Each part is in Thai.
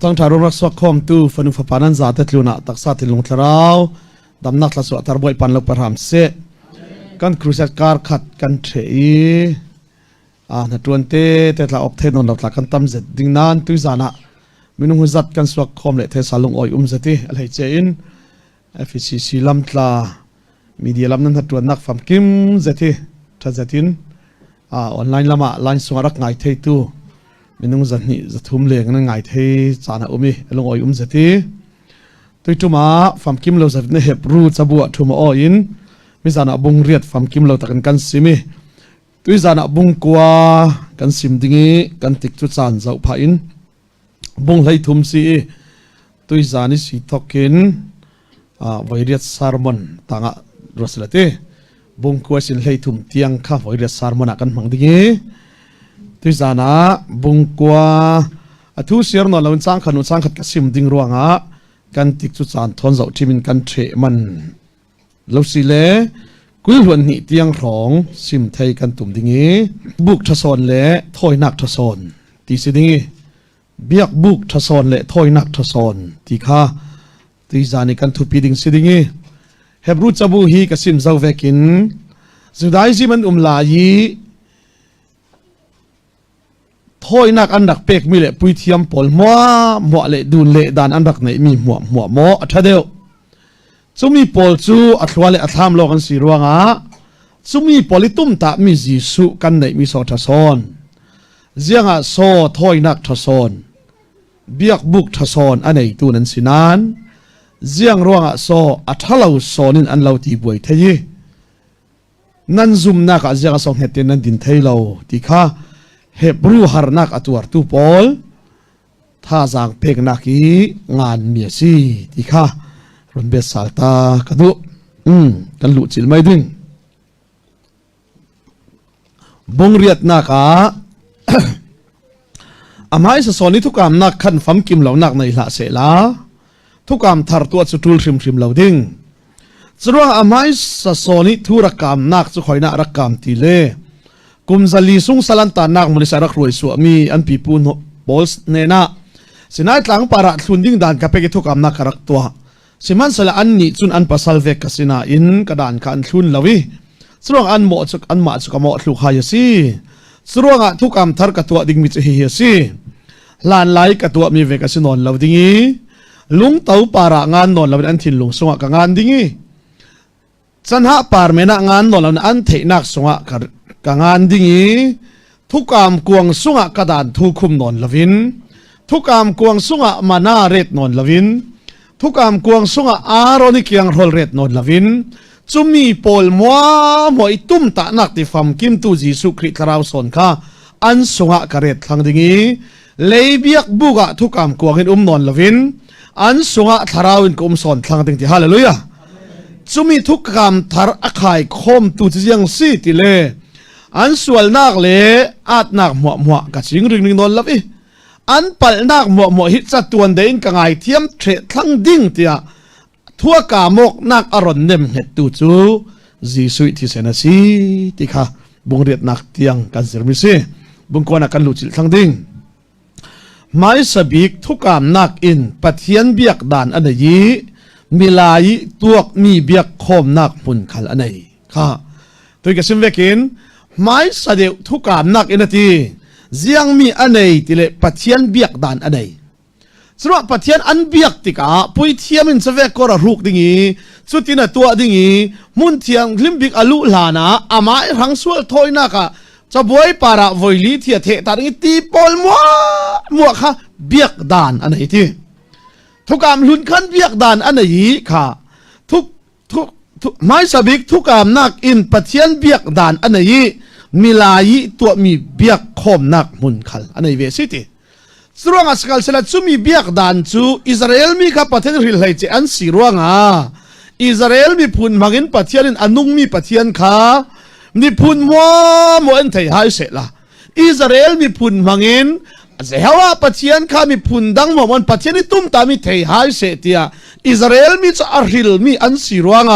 ต้องทารุณรักษาคอมตูฟันุฟปานันซาเตตลูนาตักษาติลงทราวดำนักละสวะตารบอยปันลกประหามเสกันครูเซตการขัดกันเฉยนัดวันเตะละออกเทนนนละกันตั้มเสดิ่งนานตุยจานะมินุหุจัดกันสวะคอมเละเทสาลงอ้อยเสติอะไรเจอินFCC ลำตลามีเดียลำนั้นนัดวันนักฟัมกิมเสติทัศตินออนไลน์ละมาไลน์สวรักไงเทตูมินุจัดนี่จะทุ่มเลี้ยงนั่งไงเทจานะลงอ้อยเสติตุยจุมาฟัมกิมเราจะเนี่ยเห็บรูจะบวชทุ่มอ้อยมิจานะบุงเรียดฟัมกิมเราตะกันสิมีตุยจานะบุงกัวกันสิมดิ้งกันติกจุดจานเจ้าพาอินบุงไหลทุ่มสีตุยจานิสิทอกินไวรัสซาร์มอนต่างรัสเลติบุงกัวสินไหลทุ่มเตียงข้าไวรัสซาร์มอนกันมังดิ้งตุยจานะบุงกัวทุเสียร์นอลวันสังขันวันสังขัดกันสิมดิ้งรัวงะกันติกจุดจานทอนเจ้าที่มินกันเทมันเราสิเลกุลวันนี้เตียงรองสิมไทยกันตุ่มดิ้งบุกทศนและถอยนักทศนตีสิดิ้งเบียกบุกทศนและถอยนักทศนตีข้าตีจานิกันทุปีดิ้งสิดิ้งเฮบรูจับูฮีกับสิมเจ้าเวกินสุดท้ายสิมันลายถอยนักอันดักเป็กมีเละปุยเทียมปอลมัวเละดูเละดานอันดักไหนมีหัวหมอทัดเดียวซุมีปอลจูอัตวาเลอัตามโลกันสีรวงซุมีปอลิตุมตามีจิสุกันไหนมีโซทัศนเจียงโซถอยนักทัศนเบียกบุกทัศนอันไหนตัวนั้นสินานเจียงรวงโซอัตลาวโซนินอันเราตีบวยเทยนั่นซุมนักเจียงโซเหตุนั้นดินเทยเราตีข้าเฮบรูฮาร์นักอตัวตูปอลท่าจางเพกนักอีงานเมียซีตีข้ารันเบสซาลตากระดูกันลุจิลไม่ดึงบงเรียดนักอามาอิสโซนิทุกการนักขันฟัมกิมเหล่านักในละเสลาทุกการทาร์ตัวสุดทุลชิมเหล่าดึงสรุปอามาอิสโซนิทุรักการนักสุขอยนักรักการตีเล่กุมซาลีซุงสลันตานักมุลิสารักรวยสวมีอันปีปูนบอลส์เนน่าสินายหลังปาระทุนดิ้งด่านกับเปกิทุกการนักรักตัวสิมันสละอันนี้จุนอันปัสสาวะกัสินาอินกระดานการทุนลาวิสรวงอันหมอจุกอันมาจุกหมอลูกหายสิสรวงทุกคำทาร์กตัวดิ่งมิจเฮียสิลานไหลกตัวมีเวกัสินอนลาวดิ่งลุงเต้าปาระงานนอนลาวอันทินลุงสวงกับงานดิ่งจันหะปาร์เมนะงานนอนลาวอันเทนักสวงกับงานดิ่งทุกคำกวงสวงกระดานทุกคุมนอนลาวินทุกคำกวงสวงมานาเรตนอนลาวินทุกคำกวงสุงอารอนิกยังโรลเรตนนลาวินจุมีปอลมัวมวยตุ้มตานักที่ฟัมกิมตูจิสุคริตราวสนค่ะอันสุงอกระเรตทางดิ่งเลยเบียกบุกะทุกคำกวงเห็นนนลาวินอันสุงอทาราวินกุมสนทางดิ่งที่ฮาเลลูยาจุมีทุกคำทาร์อักไยคมตูจิยังซีติเลอันส่วนนักเลอาดนักมัวกัจจิงริงนนลาวิอันปัลนักมัวฮิตจัดตัวเดินกังไอเทียมเททั้งดิ่งเตียทั่วกามกนักอรอนเนมเหตุจูจีสุยที่เซนซีติค่ะบุงเรียดนักเตียงกันเสริมสิบุงกวนักกันลุจิลทั้งดิ่งไม่สบิกทุกกามนักอินปัทยันเบียกดานอันนี้มีลายตัวมีเบียกคมนักมุนขัลอันนี้ค่ะตัวกสิมเวกินไม่สเดวทุกกามนักอินทีเจียงมีอันไหนที่เลปัทยันเบียกดานอันไหนสำหรับปัทยันอันเบียกติกาปุยเทียมินสเวกกระรูกดิ่งสุดที่น่ะตัวดิ่งมุนเทียงลิมบิกอลุลานะอามาหังสวลทอยนักจะบวยปาระวอยลีเทียเทตาดิ่งตีปอลมัวค่ะเบียกดานอันไหนที่ทุกการลุ้นขันเบียกดานอันไหนค่ะทุกไม่สบิกทุกการนักอินปัทยันเบียกดานอันไหนมีลายตัวมีเบียกคมนักมุนขัลอันนี้เวสิติสรวงอัสกัลเสลัดซูมีเบียกดานจูอิสราเอลมีกับประเทศริลไลเจอันสีรวงอิสราเอลมีพูนมังินประเทศอันนุ่งมีประเทศข้านี่พูนมัวอันไทยหายเสร็จละอิสราเอลมีพูนมังินเจ้าว่าประเทศข้ามีพูนดังมัวมันประเทศนี้ตุ้มตามีไทยหายเสร็จยาอิสราเอลมีจะอาริลมีอันสีรวง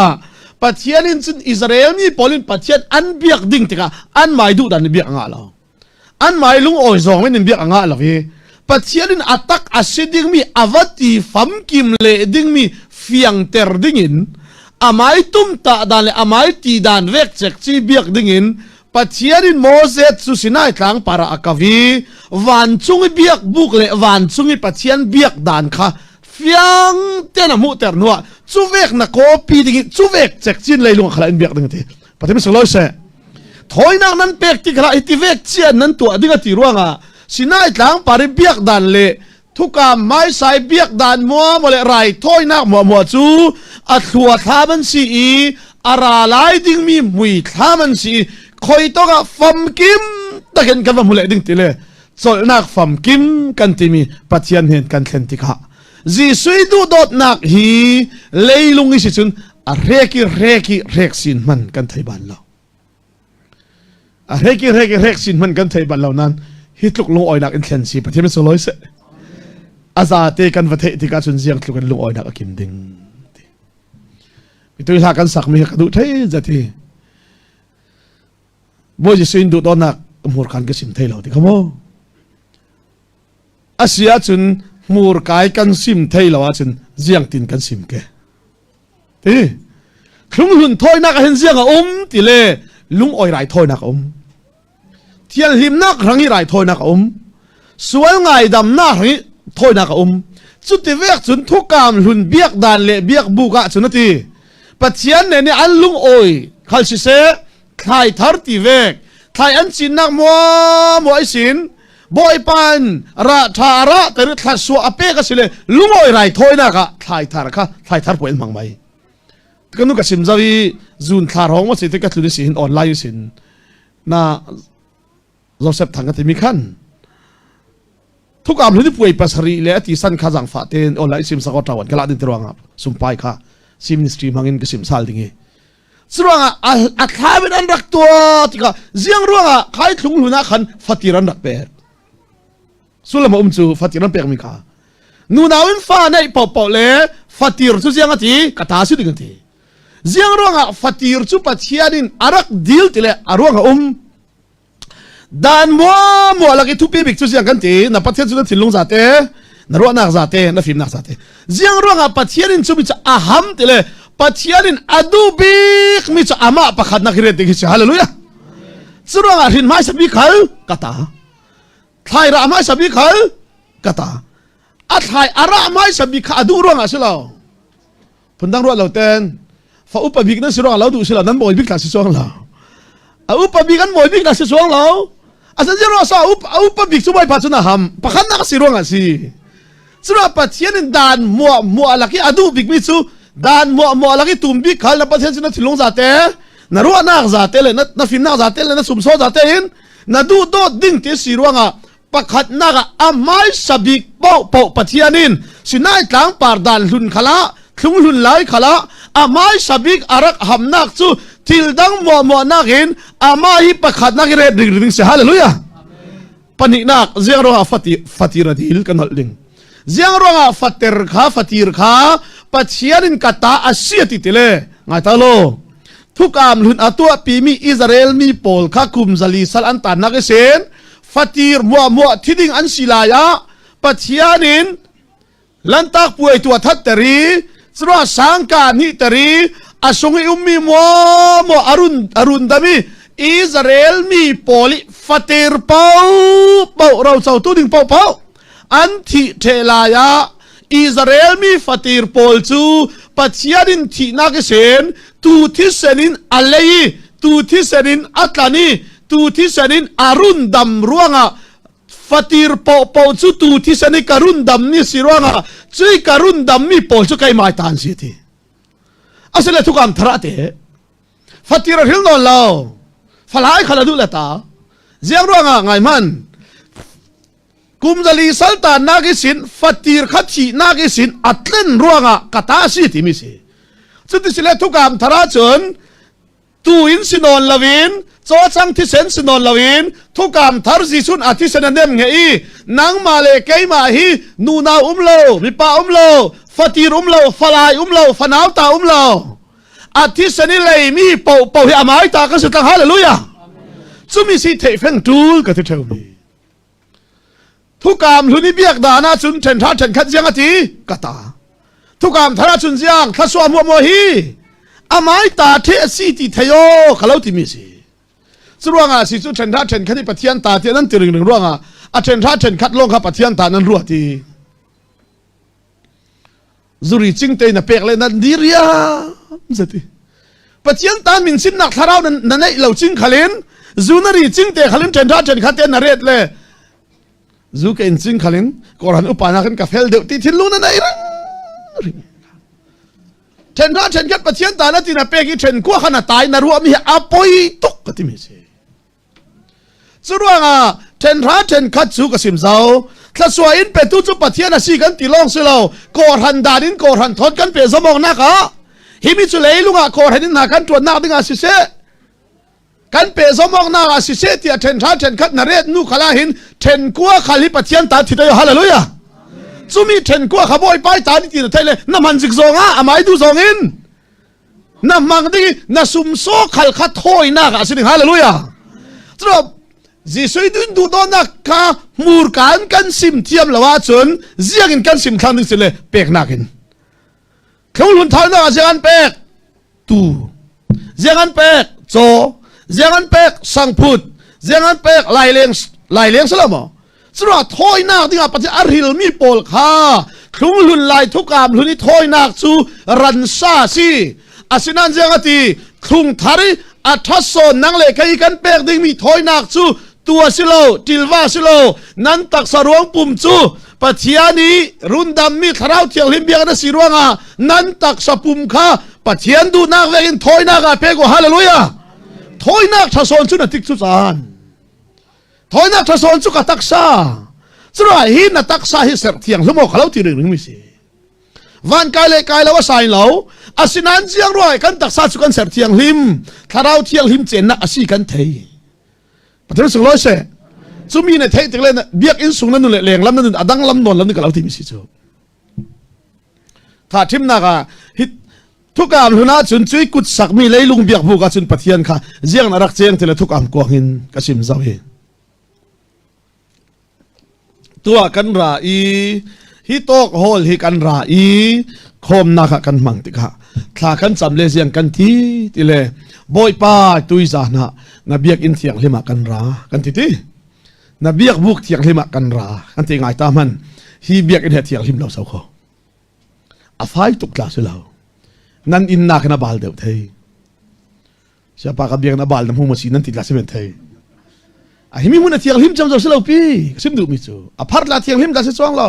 ประเทศนี้ซึ่งอิสราเอลมีพอลินประเทศอันเบียกดิ่งติกาอันไม่ดูดันเบียกงาเราอันไม่ลุงโอยซองไม่นินเบียกงาเราพี่ป ปัจเจียนอัตักอาศิดิ่งมีอวัติฟัมกิมเลดิ่งมีเฟียงเตอร์ดิ่งินอามายตุมตาดานเลอามายตีดานเวกเจกจีเบียกดิ่งินปัจเจียนโมเสสสุสินัยทางปาราอากาวีวันจุงเบียกบุกเลวันจุงปัจเจียนเบียกดานค่ะเฟียงเตนมุเตอร์นัวจูเวกนักโคปีดิ่งจูเวกเจกจีนเลยลุงขลังเบียกดิ่งทีปฏิมิสโลเซถอยนักนั้นเป็กที่ขลังอิติเวกเจียนนั้นตัวดิ่งตีรัวงะสินัยทางปาริเบียกดานเลทุกการไม่ใส่เบียกดานมัวโมเลไรถอยนักมัวจูอัดหัวท้ามันสีอาราไลดิ่งมีมุยท้ามันสีคอยต้องกับฟัมกิมตะเกินกันว่ามุเลดิ่งตีเลยส่วนนักฟัมกิมกันที่มีปัจจัยเห็นกันเห็นที่ข้าจีสุยดูดอดนักฮีเลยลุงอิสิจุนเรกิสินมันกันไทยบ้านเราเรกิสินมันกันไทยบ้านเรานั้นฮิตลุกลงอ้อยนักอินเทนซีประเทศมันสลอยเสอาซาเตกันประเทศที่การสุนเสียงลุกกันลงอ้อยนักกินดิ่งมีตัวหากันสักมีกระดูไทยจะทีบ่จะสุยดูดอดนักมูรกันก็สิมไทยเราที่เขาโมอาเซียจุนมูรกายกันสิมไทยเราจุนเสียงตินกันสิมแกทีลุงหุ่นถอยนักเห็นเสียงติเลลุงอ้อยไรถอยนักเทียนหิมนักรังยี่ไรถอยนักสวยง่ายดำนักรังยี่ถอยนักจุดที่เวกจุนทุกกามหุ่นเบียกดานเละเบียกบุกะจุนทีปัจเจียนเนี่ยอันลุงอ้อยขัลชิเซ่ไทยทาร์ตีเวกไทยอันสินนักมัวไอสินบอยปันระทาระแต่ถ้าสัวอเปก็สิเลยลุงอ้อยไรถอยนักไทยทาร์ค่ะไทยทาร์ป่วยมังไม่ก็นุกสิมจาวีจูนทาร์ห้องว่าสิที่กัดลุยสินออนไลน์สินน่าเราเสพทางกันที่มีขั้นทุกอารมณ์ที่ป่วยปัสรีและที่สันข้าจังฟ้าเตนออนไลน์สิมสกอตตาวันก็ลาดินตรวงครับสุมไปค่ะสิมนิสตรีมังอินก็สิมซาลดิ้งสรวงอัฐาเป็นอันรักตัวที่ก็เสียงรวงใครทุ่งลุนักขันฟัติรันรักเปิดสุลมาจูฟัติรันเปิดมิกานูนาวินฟ้าในปอบเล่ฟัติรสุเสียงที่กระทาสุดกันทีเสียงรวงฟัติรสุปัจเจียนินอารักดิลที่เล่อารวงดานมัวลักทุบบิกสุเสียงกันทีนับปัจเจียนสุดที่ลงซาเตนรวนักซาเตนฟิมนักซาเตเสียงรวงปัจเจียนินสุบิจะอาหัมที่เล่ปัจเจียนินอดูบิกมิจะอามาประคัดนักเรียนที่กิจฮาเลลูยาสรวงหินไม้สบิขัลกตาไทยระไม้สบิขัลกตาอัฐายอาระไม้สบิขอดูรวงสิเราพันดังรวเราเต้นฝ่าอุปบิกนั้นสิรวงเราดูสิเรานั้นบ่อยบิกหลักสิสวงเราอุปบิกันบ่อยบิกหลักสิสวงเราอาจารย์เราสาวอุปบิกสุบัยพัฒนาหำประคันนักสิรวงสิสรวงปัจเจียนินดานมัวลักอดูบิกมิสุดานมัวลักตุ่มบิกขัลนับปัจเจียนสินัดสิลงซาเตนรวนักซาเตเลยนัดฟิมนักซาเตเลยนัดสุมโซซาเตอินนัดดูโดดดิ้งที่สิรวงประคัดนักอาไม้สบิกเป่าปัจเจียนินสินายกลางปาร์ดานลุนขละทุ่งลุนไหลขละอาไม้สบิกอารักหำนักซูทิลดังมัวนักเห็นอาไม้ประคัดนักเรดดิ่งเสียฮาเลลูยาปนินักเสียงร้องฟัติระดิลกันหนึ่งเสียงร้องฟัติร์ข้าปัจเจียนินกตาอาเซียติเตเลไงตาโลทุกอามลุนอตัวปีมีอิสราเอลมีโปลข้าคุมซาลีสัลอันตานนักเซนฟัติร์มัวที่ดิ่งอันศิลายะปัจเจียนินลันตักป่วยตัวทัดตรีสระสังกานิตรีอาสงอุมมีมัวอรุณดามีอิสราเอลมีโปลิฟัติร์เป่าเราเจ้าตัวดิ่งเป่าอันที่เทลายะอิสราเอลมีฟัติร์โปลจูปัจเจียนินที่นักเซนตูที่เซนินอัลเลย์ตูที่เซนินอัตลานีตูที่เซนินอารุณดำรวงฟัติร์เป่าจูตูที่เซนินการุณดำนี่สิรวงช่วยการุณดำมีโปลจูใครมาตันสิทีอาศัยทุกการทระเตฟัติร์หิลนอลลาวฟลายขลาดูเลตาเจียงรวงไงมันกุมจลีสัลตานนากิสินฟัติร์ขัดชีนากิสินอัตเลนรวงกตาสิทีมิสิสุดที่สิเลทุกการทระจนตูอินสินอนลาวินโจจังที่เซนสินอนลาวินทุกการทารซิซุนอาทิเซนเดมเงยนังมาเลเกยมาฮีนูนาโลมิปาโลฟัติร์โลฟลายโลฟนาวตาโลอาทิเซนิเลยมีเป่าให้อามาตาก็สุดฮาเลลูยาซุมิสิเทฟงตูลก็ที่เท่านี้ ทุกามลุนิเบียกดานาจุนเทนท่าเทนขัดยังอติกตาทุกามทาราจุนยังทัศวมัวโมฮีอาไม้ตาเทสีติเทโยขลุ่ติมิสิสรวงอาสิจุนเทนท่าเทนขัดที่ปะเทียนตาเทียนนั้นติรึงหนึ่งร่วงอาเทนท่าเทนขัดลงขับปะเทียนตานั้นรัวตีจุริจิงเตยน่ะเปกเลยนั่นดีเรียมสิปะเทียนตามินสินนักทาราวนั่นไอ้เหล่าจิงขลินจูนรีจิงเตขลินเทนท่าเทนขัดเตนนเรศเลยจูเกนจิงขลินก่อนอุปานากันกับเฮลเดวติทินลูนั่นไอ้รังเทนท่าเทนขัดปะเทียนตานั่นที่น่ะเปกิเทนกัวขนาดตายน่ะรัวมีอาปอยตุกกติมิสิสรวงอาเทนท่าเทนขัดจูกสิมเจ้าถ้าสวยอินเป็ดตู้จุปะเทียนสีกันตีลองสิเราโกรันดาดินโกรันทอดกันเปสมองนักะฮิมิจุเลยลุงอะโกรันดินหากันตัวนักดิ้งอาศิเสกันเปสมองนักอาศิเสที่เทนท่าเทนขัดนเรศนุขลาหินเทนกัวขลิปะเทียนตาทิตยฮาเลลูยาจุมีเทนกัวขบอยไปตาดิตีนไทยเลยน้ำมันจิกซองอะอาไม้ดูซองอินน้ำมันดิ้งน้ำซุมโซขัลขัดโถยนักอาศิฮาเลลูยาจุดจีสุยดุนดูดอนักข้ามูรการกันซิมเทียมละว่าจนเจียกินกันซิมครั้งนึงสิเลยเปกนักินเขาหลุนท้ายนักเจียกันเปกตูเจียกันเปกโจเจียกันเปกสังพุดเจียกันเปกไล่เลี้ยงสละมั้งสุดท้ายท้อยนักที่อาปฏิอาริลมีโปลข้าเขาหลุนไล่ทุกกามหลุนนี่ท้อยนักจูรันซาซีอาศินันเจียกันตีคุงทาริอัฐสอนนังเลกัยกันเปกดิ้งมีท้อยนักจูตัวสิโลติลวาสิโลนั้นตักสรวงปุ่มจูปะเทียนีรุนดำมีขราวเทียงลิมเบียกันสิรวงนั้นตักสปุ่มข้าปะเทียนดูนักเวกินถอยนักเปกฮาเลลูยาถอยนักทัศนจุนติกจุจานถอยนักทัศนจุกตักษาสุดท้ายหินตักษาฮิเสรเทียงสมองขราวที่หนึ่งมิสิวันกายเลยกายแล้วว่าสายเหลาอาศินันเจียงรวยกันตักษาจุกันเสรเทียงลิมขราวเทียงลิมเจนนักอาศิกันเทยประเทศสุโขทัยจุมีในเทติกเลยนะเบียกอินสุงนั่นนู่นเลยลำนั่นอดังลำนนลำนี่ก็เราที่มีสิจูถ้าทิมนักฮิตทุกการหุนาจุนจุยกุดสักมีเลยลุงเบียกบุกจุนปะเทียนค่ะเจียงนรักเจียงเทเลทุกการกวางหินกสิมเจ้าเฮตัวกันราอีฮิโตกโฮลฮิกันราอีโคมนักกันมังติกะถ้ากันจำเลยเจียงกันที่เลยบอยป้าตุยจานะนบีกอินเทียงลิมากันรากันที่นบีกบุกเทียงลิมากันรากันที่ไงตามันฮีเบียกอินเทียงลิมเราเสาเขาอาไฟตุกลาสุลานั่นอินนักนับบาลเดียวเทยเชื่อปากกับเบียกนับบาลน้ำหูมาสีนั่นติดลาสิเมนเทยไอ้มีมุนเทียงลิมจำเจ้าสุลาปีซิมดูมิจูอพาร์ตลาเทียงลิมลาสิสว่างเรา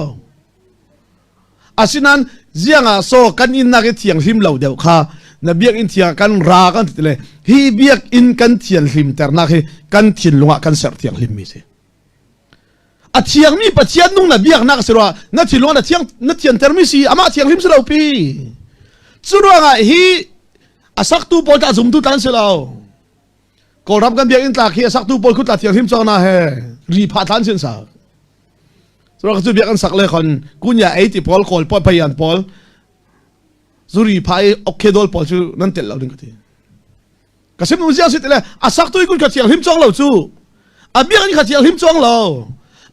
อาศินันเจียงโซกันอินนักเทียงลิมเราเดียวค่ะนบีกอินเทียกันรากันติเลยฮีเบียกอินกันเทียนลิมแต่นักกันเทียนลงกันเสรเทียงลิมมิเสอเทียงมีปะเทียนนุ่งนบีกนักสิว่านัดที่ลงนัดเทียงนัดเทียนเทอร์มิสีอามาเทียงลิมสิเราปีสุดว่าฮีอาสักตูปอลจะจุ่มตุตันสิเราก็รับกันเบียกอินตากฮีอาสักตูปอลคุตตาเทียงลิมจองน่าเฮรีพาทันสินสักสุดว่าก็จะเบียกกันสักเลยคนกุญยาไอติปอลคอลปอลพยันปอลจุรีพายโอเคดอลปอลจูนั่นเตลเราดึงกันทีก็สิบนุ่งเสียงสิเตลอาสักตัวอีกคนขัดเสียงหิมจองเราจูอาเบียกันขัดเสียงหิมจองเรา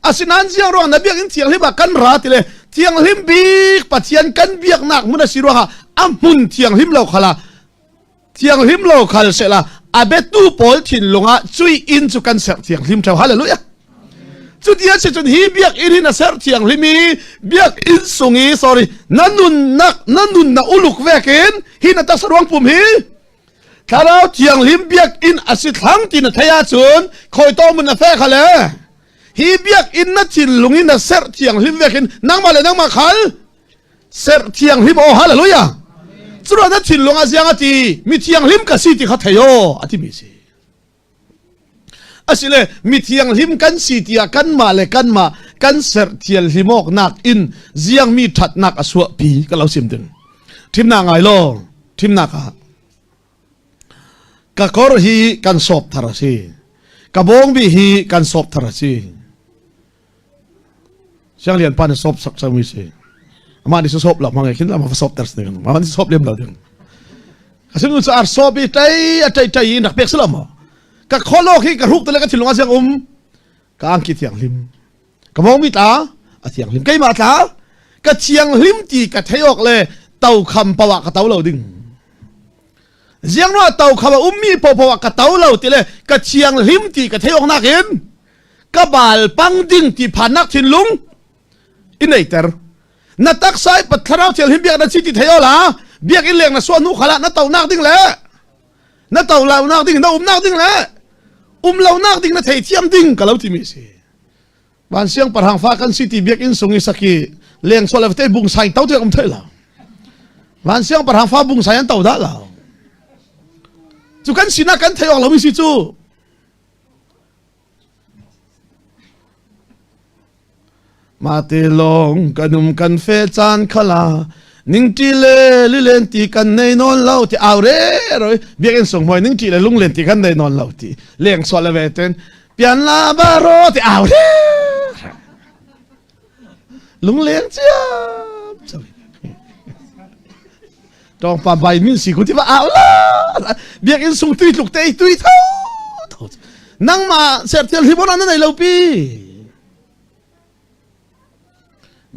อาสินันเสียงร้องนับเบียกันเสียงหิมกันราติเลยเสียงหิมบีกปัจเจียนกันเบียกหนักมุนสิรัวฮะอัมมุนเสียงหิมเราขละเสียงหิมเราขละเสละอาเบตูปอลทินลงอ่ะช่วยอินจุกันเสียงหิมเจ้าฮาเลลูยาจุดเดียวเช่นฮีเบียกอินหินเสรเทียงลิมีเบียกอินสุงีsorryนั่นนุนนักอุลุกเวกินหินตักสรวงปุ่มฮีถ้าเราเทียงลิมเบียกอินอาศิทังตินทยาจุนคอยโตมันเฟขะเลยฮีเบียกอินนัดทินลุงอินเสรเทียงลิมเวกินนั่งมาเลยนั่งมาขันเสรเทียงลิมโอฮาเลลูยาสุดนัดทินลุงอาเซียงตีมีเทียงลิมกสิติขัดเทโยอธิมิสิอาศิเลมีเทียงลิมกันสีเตียกันมาเลยกันมากันเสรเทียงลิมอกนักอินเจียงมีถัดนักอสวปีก็เราซิมดึงทิมนางไงโลทิมนักกะกอร์ฮีกันสอบทาราซีกะบงบีฮีกันสอบทาราซีเสียงเรียนปานสอบสักมิซีมาดิสอบหลับมาไงคิดว่ามาสอบแต่สิ่งมาดิสอบเลี้ยมเราดึงก็ซิมนุสอาร์สอบบีใจนักเปียกสลัมกะขอโลกฮีกะรุกตัวเล็กที่ลงอาเซียงกะอังกิเทียงลิมก ก็มองมิตาเทียงลิมไกมาตากะเทียงลิมตีกะเทยอกเลยเต่าคำปวะกะเต่าเราดึงเสียงว่าเต่าคำมีปวะกะเต่าเราตีเลยกะเทียงลิมตีกะเทยอกนักเห็นกะบาลปังดิ้งที่ผ่านนักทินลุงอินไอเตอร์นัดตักไซปัทราวเทียงลิมเบียกนัดชิติเทยอละเบียกอินเลียงนัดส่วนนุขละนัดเต่านักดิ้งแหละนัดเต่าเรานักดิ้งนัดนักดิ้งแหละเรานักดิ้งนัดเทียมดิ้งกะเราที่มีสิบางเสียงประหังฟ้ากันสิที่เบียกอินสงอิสักีเลี้ยงส่วนเราเตะบุงใส่เต่าเทียมเทยละบางเสียงประหังฟ้าบุงใส่ยันเต่าได้ละจุกันสินะกันเทยอเราไม่สิจูมาเตลงกันนุ่มกันเฟจานขลานิ่งจีเลลิเลนตีกันในนอนเล่าที่เอาเร่เลยเบียกันส่งมวยนิ่งจีเลลุงเลนตีกันในนอนเล่าที่เลี้ยงสวลเวเตนเปียนลาบารอที่เอาเร่ลุงเลี้ยงเจ้าจองปาใบมินสีคนที่ว่าเอาละเบียกันส่งตุยลูกเตยตุยเท่านั่งมาเสร็จเที่ยวที่บ้านนั่นในเล่าปี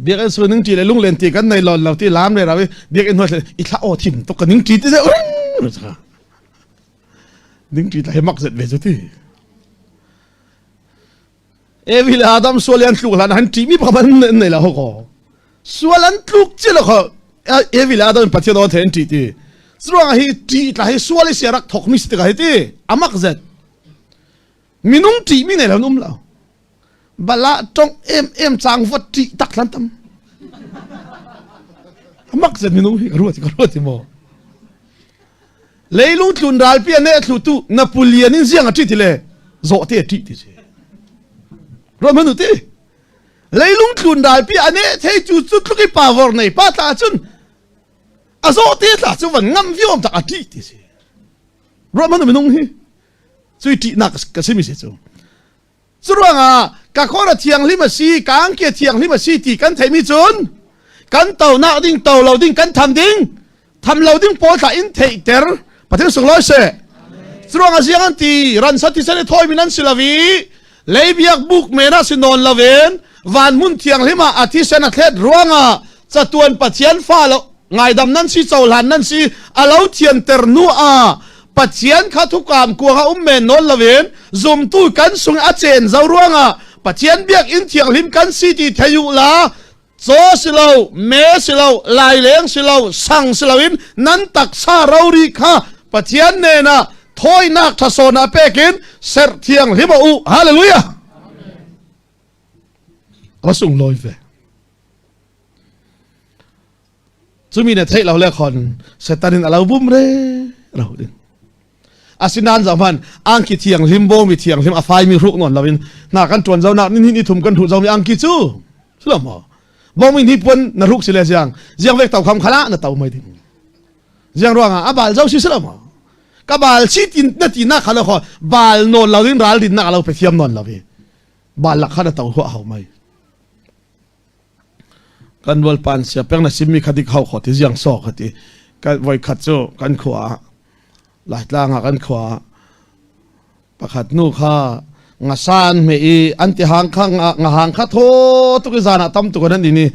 เบียกันส่วนนึงจีเลยลุงเล่นตีกันในหลอนเราที่ล้ามเลยเราเบียกันหัวเลยอีท่าโอทิมตกกันนึงจีที่จะนึงจีแต่ให้มักเสร็จเวจุที่วิลาดามส่วนยันลูกหลานหันจีมีประมาณในเราก็ส่วนยันลูกเจ้าเขาวิลาดามปัจจัยโดนเห็นจีที่ส่วนให้จีแต่ให้ส่วนเลยเสียรักถกมิสติกให้ที่อามักเสร็จมีนุ่งจีมีในเรานุ่มเราบลาจงเอ็มจางวัดจีตักลันตัมมักจะมีนู้ก็รู้ที่โมเลยลุงตุนรัลเปียเนตลุตุนาโปลียนินเสียงอาทิตย์เลยโจเตะที่ที่รู้มั้ยนุติเลยลุงตุนรัลเปียเนตให้จุดสุดลุกไปวอร์เนป้าตาจุนอาโจเตะตาจุวันงำวิวมจากอาทิตย์ที่รู้มั้ยนุมีนู้สุดที่นักก็สิมิเสจูสุดว่ากะขอระเทียงลิมาซีกางเกียเทียงลิมาซีที่กันไทยมิจุนกันเต่าหน้าดิ้งเต่าเราดิ้งกันทำเราดิ้งโพสต์อินเทเตอร์ประเทศสุขล้อเสสุดว่าเสียงอันที่รันสัตย์ที่เสนทอยมินันสิลาวีเลยเบียกบุกเมราสินอนลาเวนวันมุนเทียงลิมาอาทิเสนเทศรัวงาจะตวนปัจเจียนฟ้าแล้วไงดำนั้นสิเจ้าหลานนั้นสิอาเลาเทียนเตอร์นัวปัจเจียนข้าทุกกรรมกลัวข้าเมนนอนลาเวนซุ่มตู้กันสุงอาเจนเจ้ารัวงาปัจเจียนเบียกอินเทียงลิมกันสิที่เทยุลาโซสิเลาเมสิเลาลายเลี้ยงสิเลาสังสิเลาอินนั้นตักซาเรารีค่ะปัจเจียนเนนะถอยนักทศนาเปกินเสร็จเทียงลิมาอูฮาเลลูยาก็ส่งลอยไปจะมีในไทยเราเล่คนเสตานินเราบุ้มเร่เราดึงอาสินานจากมันอังกิเทียงลิมโบมีเทียงลิมอาไฟมีรุกนอนเราอินนักกันจวนเจ้านักนี่ถุมกันถูกเจ้ามีอังกิจูสุดละมั้งบ่มีนิพนธ์นรุกสิเลเสียงเวกเต่าคำขละนเต่าไม่ดิ้งเสียงร้องบาลเจ้าชิสละมั้งกับบาลชิตินนาทีนักขละขอบาลนอนเราดิ้งรัลดินนักเราไปเทียมนอนเราเบาลหลักขละเต่าหัวเขาไม่กันวัลปันเสียเพียงนั้นสิมีคดีเขาขอที่เสียงสอกคดีกันไว้ขัดโจกันขวาหลายล่างกันขวาประคัดนู่ข้างาซานเมอีอันที่หางข้างงาหางข้าโทตุกจานะตั้มตุกนั้นนี่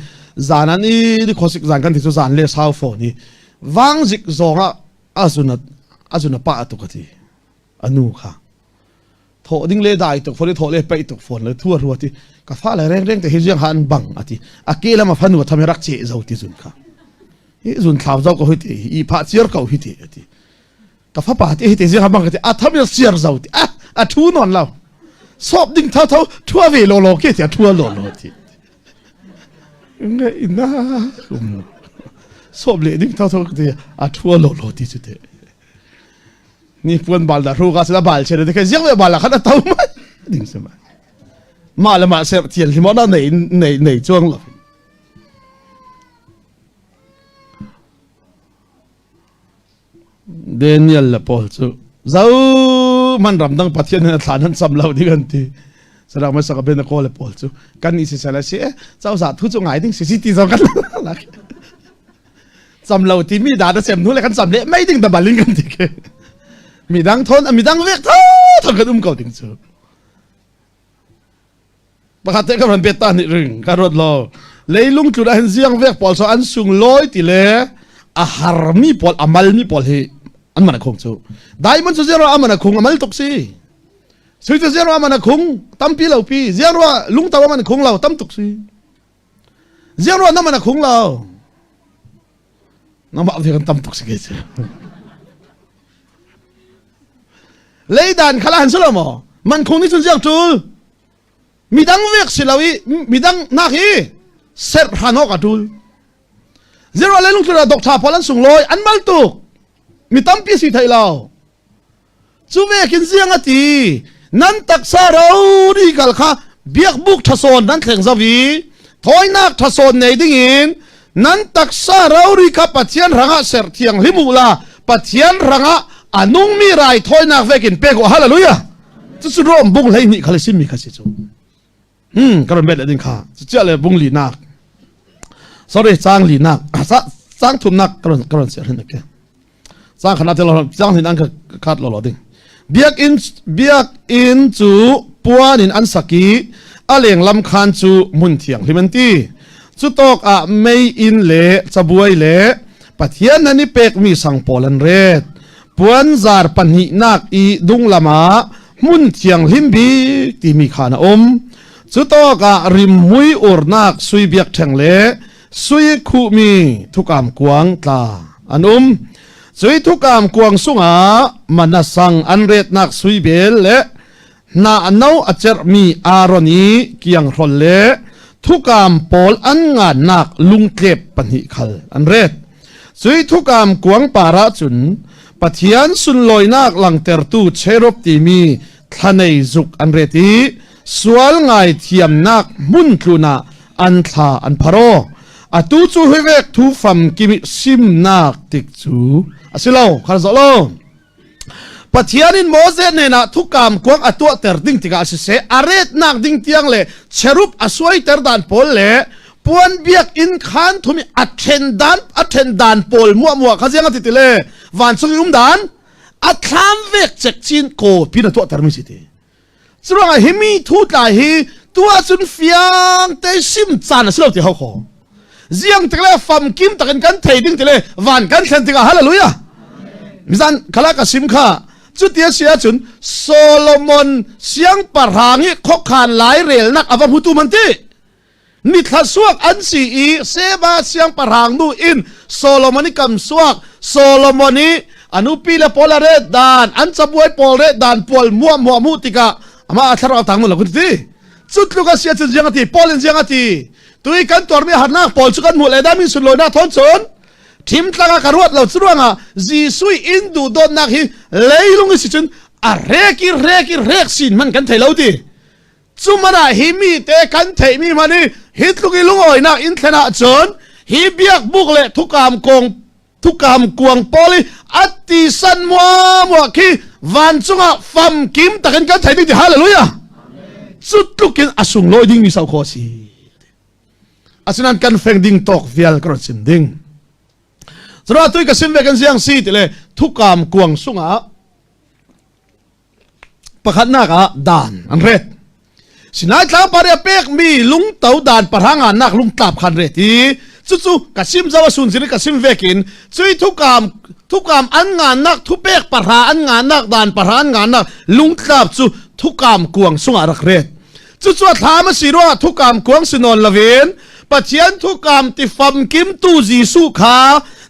จานะนี่ที่ขอสิกจานกันที่สุจานเลสฮาวโฟนี่วางจิกจงอาจุนป้าตุกทีอนุข้าโถดิ้งเลได้ตุกฝนโถเลไปตุกฝนเลยทั่วรัวที่กับฟ้าอะไรเร่งแต่เฮียงหันบังอติอาเกลมาพันวัวทำให้รักเจเจ้าที่จุนข้าจุนข่าวเจ้าก็หิตอีพาเชียร์ก็หิตที่กับฟ้าป่าที่หิตเสียงบังก็ที่ทำให้เชียร์เจ้าที่ทูนอนเราสอบดิ้งเท่าทั่วเวโลโลเกตทั่วโลโลที่ไงนะสอบเลยดิ้งเท่าที่ทั่วโลโลที่สุดนี่พวนบาลดารูกัสละบาลเชื่อได้แค่ยังไม่บาลละขนาดเท่าไหมดิ้งสมัยมาละมาเสียเทียนที่มอนั่นในช่วงหลังเดนิเอลละพอลซูเจ้ามันรำดังปัจจัยนั้นฐานนั้นสำเร็จดีกันทีแสดงว่าสักเป็นนักโอเลพอลซูกันนี่สิเสร็จแล้วเสียเจ้าสาธุจงหายดิ้งสิที่สำคัญสำเร็จที่มีดาดเสียมนู้นเลยกันสำเร็จไม่ดิ้งแต่บาลิงกันทีมีดังทนมีดังเวกเท่ากันเก่าดิ้งซูป ประคัตเตกับมันเปตานิรึงการดลอเลยลุงจุดอันเสียงเวกปอลสอันสุงลอยติเลอาหารมีปอลอามัลมีปอลเฮอันมันคงจูได้มันจะเสียงอามันคงอามัลตกซีสุดจะเสียงอามันคงตั้มปีเราปีเสียงว่าลุงตาว่ามันคงเราตั้มตกซีเสียงว่าน้ำมันคงเราน้ำมันเสียงตั้มตกซีเกจเลยด่านขลาหันสุลมอมันคงนี่สุดเสียงจูมีดังเวกสิลาวีมีดังนักฮีเสร็จหันออกจูเสียงว่าเลยลุงจุดดอกทาพอลันสุงลอยอันมัลตุกมีตั้มปีสิไทยเราจูเวกินเสียงอตีนั้นตักซาเราดีกันค่ะเบียกบุกทศนนั้นแข่งสวีถอยนักทศนในดิ่งนั้นตักซาเราดีกับปัจเจียนรังะเสรเทียงลิมูลาปัจเจียนรังะอนุมีไรถอยนักเวกินเปกว่าฮาเลลูยาจะสุดรวมบุงเลยนี่เขาเลยซิมีข้าศึกจูกระเบ็ดเลยดิ่งข้าจะเจอเลยบุงลีนัก sorry จางลีนักจางทุ่มนักกระเสียเห็นไหมแกจางขนาดที่เราจางลีนักขาดหล่อดิ่งเบียกอินจูปัวนินอันสักีอเลงลำคานจูมุนเทียงลิมันตีจุตอกไม่อินเละจะบวยเละปัทยานันนี่เป็กมีสังปอลันเรดปวนซาร์ปันหินักอีดุงลามามุนเทียงลิมบีที่มีขานาจุตอกริมมุยอุรนักสุยเบียกแทงเละสุยคูมีทุกามกวางตาอันสุยทุกามกวางสุงามันสังอันเรดนักสุยเบลเละนาเนาอเจรมีอารณีเกียงรอนเละทุกามปอลอันงานนักลุงเก็บปัญหิขลอันเรดสุยทุกามกวางปาราจุนปะเทียนสุนลอยนักหลังเตอร์ตูเชรบตีมีทะเนจุกอันเรตีสวลไงเทียมนักมุนทุนาอันทาอันพารออตูจูเฮเวกทูฟัมกิมิซิมนักติกจูอาศิลาวข้าจะเล่าปัจจัยนินโมเสสเนี่ยนะทุกกามกวางอตัวเตอร์ดิ้งติกาสิเสอารีตนักดิ้งเตียงเล่เชรุปอสวยเตอร์ดานโพลเล่ปวนเบียกอินขานทุมีอัดเชนดานโพลมัวข้าเสียงติติเล่วันสุงดานอัดคามเวกเจ็กชินโคพินาตัวเตอร์มิสิตีสุดท้ายฮิมีทุตาฮีตัวจุนฟิยังเตชิมจานสิเราที่เขาขอเสียงติเล่ฟัมกิมตะกันเทดิ้งติเล่วันกันเทนติกาฮาเลลูยามิซันขลักสิมข้าจุดเดียเสียจุนโซโลมอนเสียงปะรางนี้ขกขานหลายเรลนักอวพุตุมันตีนิทานสวกอันสีเซบาเสียงปะรางดูอินโซโลมอนิกำสวกโซโลมอนีอนุปีเลปอลเรดดานอันจะบวยปอลเรดดานปอลมัวมุติกะมาอัธราตังมุลกุนตีจุดลูกเสียจุดยังตีปอลยังตีตุยกันตัวมีหันนักปอลสุกันมุลเอดามิสุลอยนาทอนซนทีมตลาดการวัดเราสุดว่าจีซุยอินดูโดนนักฮิเลยลงสิจุนเรกสินมันกันเทเราดีจุมันฮิมีเตกันเทมีมันนี่ฮิตลุกิลุงอ้อยนักอินเทนะจนฮิเบียกบุกเละทุกามกวงปอลิอัติสันมัวคีวันจุงฟัมกิมตะกันเทดีที่ฮาเลลูยาสุดลุกินอสุงลอยดิ้งมีสาวโคสีอาศัยนั้นกันเฟงดิ้งตอกเวียลกรดสินดิ้งสระตุยกับสินเวกันเสียงซีติเลยทุกกามกวงสุงะประคันนักดานอันเรศสินายทางปาริเป็กมีลุงเต่าดานประหางานนักลุงตับขันเรตีจู่กับสิมจาวสุนสิริกับสิมเวกินช่วยทุกกามอันงานนักทุเป็กประหาอันงานนักดานประหางานนักลุงตับจู่ทุกกามกวงสุงะรักเรศจู่ถามสิว่าทุกกามกวงสินนละเวนปัจจัยทุกกามติฟัมกิมตูจีสุขา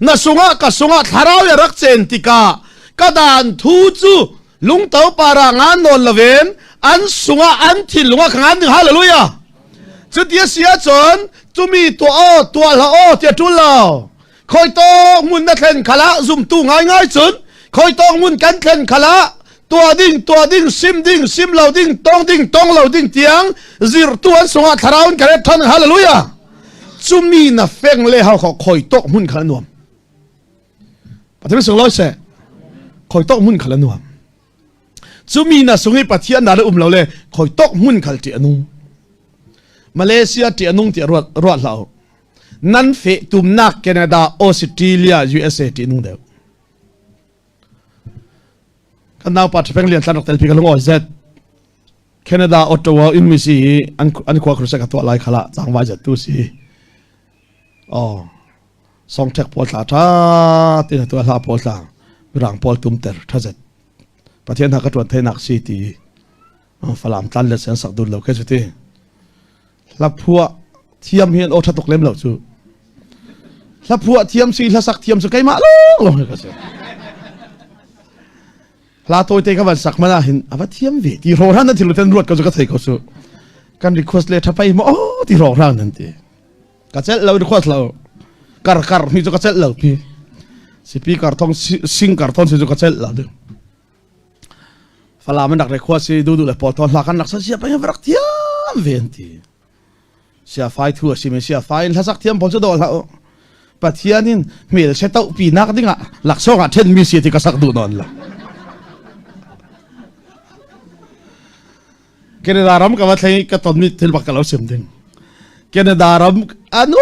นาสุงะกับสุงะทาราวรักเซนติกากระดานทูจูลุงเต่าปารางานนนละเวนอันสุงะอันทิลุงะขงานหนึ่งฮาเลลูยาจุดเดียเสียจนจุมีตัวละเจ้าจุลเราคอยต้องมุนนักเล่นขละซุ่มตู้ง่ายจนคอยต้องมุนกันเล่นขละตัวดิ้งซิมเราดิ้งต้องเราดิ้งเตียงจิรตัวสุงะทาราวน์กันทันฮาเลลูยาจุมีน่ะเฟงเล่เขาคอยตกมุนขละนวมปฏิบัติส่งร้อยเสคอยตกมุนขลันวมจุมีน่ะส่งให้ปฏิญาณนาเราเลยคอยตกมุนขลเตียนุงมาเลเซียเตียนุงเตียรวดเรานั่นเฟตุมนักแคนาดาออสเตรเลีย USA เตียนุงเดียวกันดาวปัดเพ่งเรียนสนุกแต่ปีกันลงออเซต Canada Ottawa in mi si an kwa krusa ka to lai khala chang wai jat tu si song thek pol tha tha tin to la pol tha rang pol tum ter thazat pathian ha ka ton thainak si ti falam tan le sen sak dun lo ke chuti la phua thiam hian o tha tok lem lo chu la phua thiam si la sak thiam su kai ma lo ka se la toi te ka van sak mana hin ava thiam ve ti ro ran na ti lu ten ruat ka ju ka thai ko su kan request le tha pai mo ti ro ran nan ti ka chel lo request lo kar mi ju ka chel lo pi sipi karton sing karton si ju ka chel la de fala man dak request si du le pol ton la kan nak sa sia pa vrak thiam venti sia fai thu si me sia fai la sak thiam pol chu do la pathianin mel se tau pi nak dinga lak so ga then mi si ti ka sak du non la Canada ram ka watlay ka ton mi til bakalaw sim ding Canada ram ano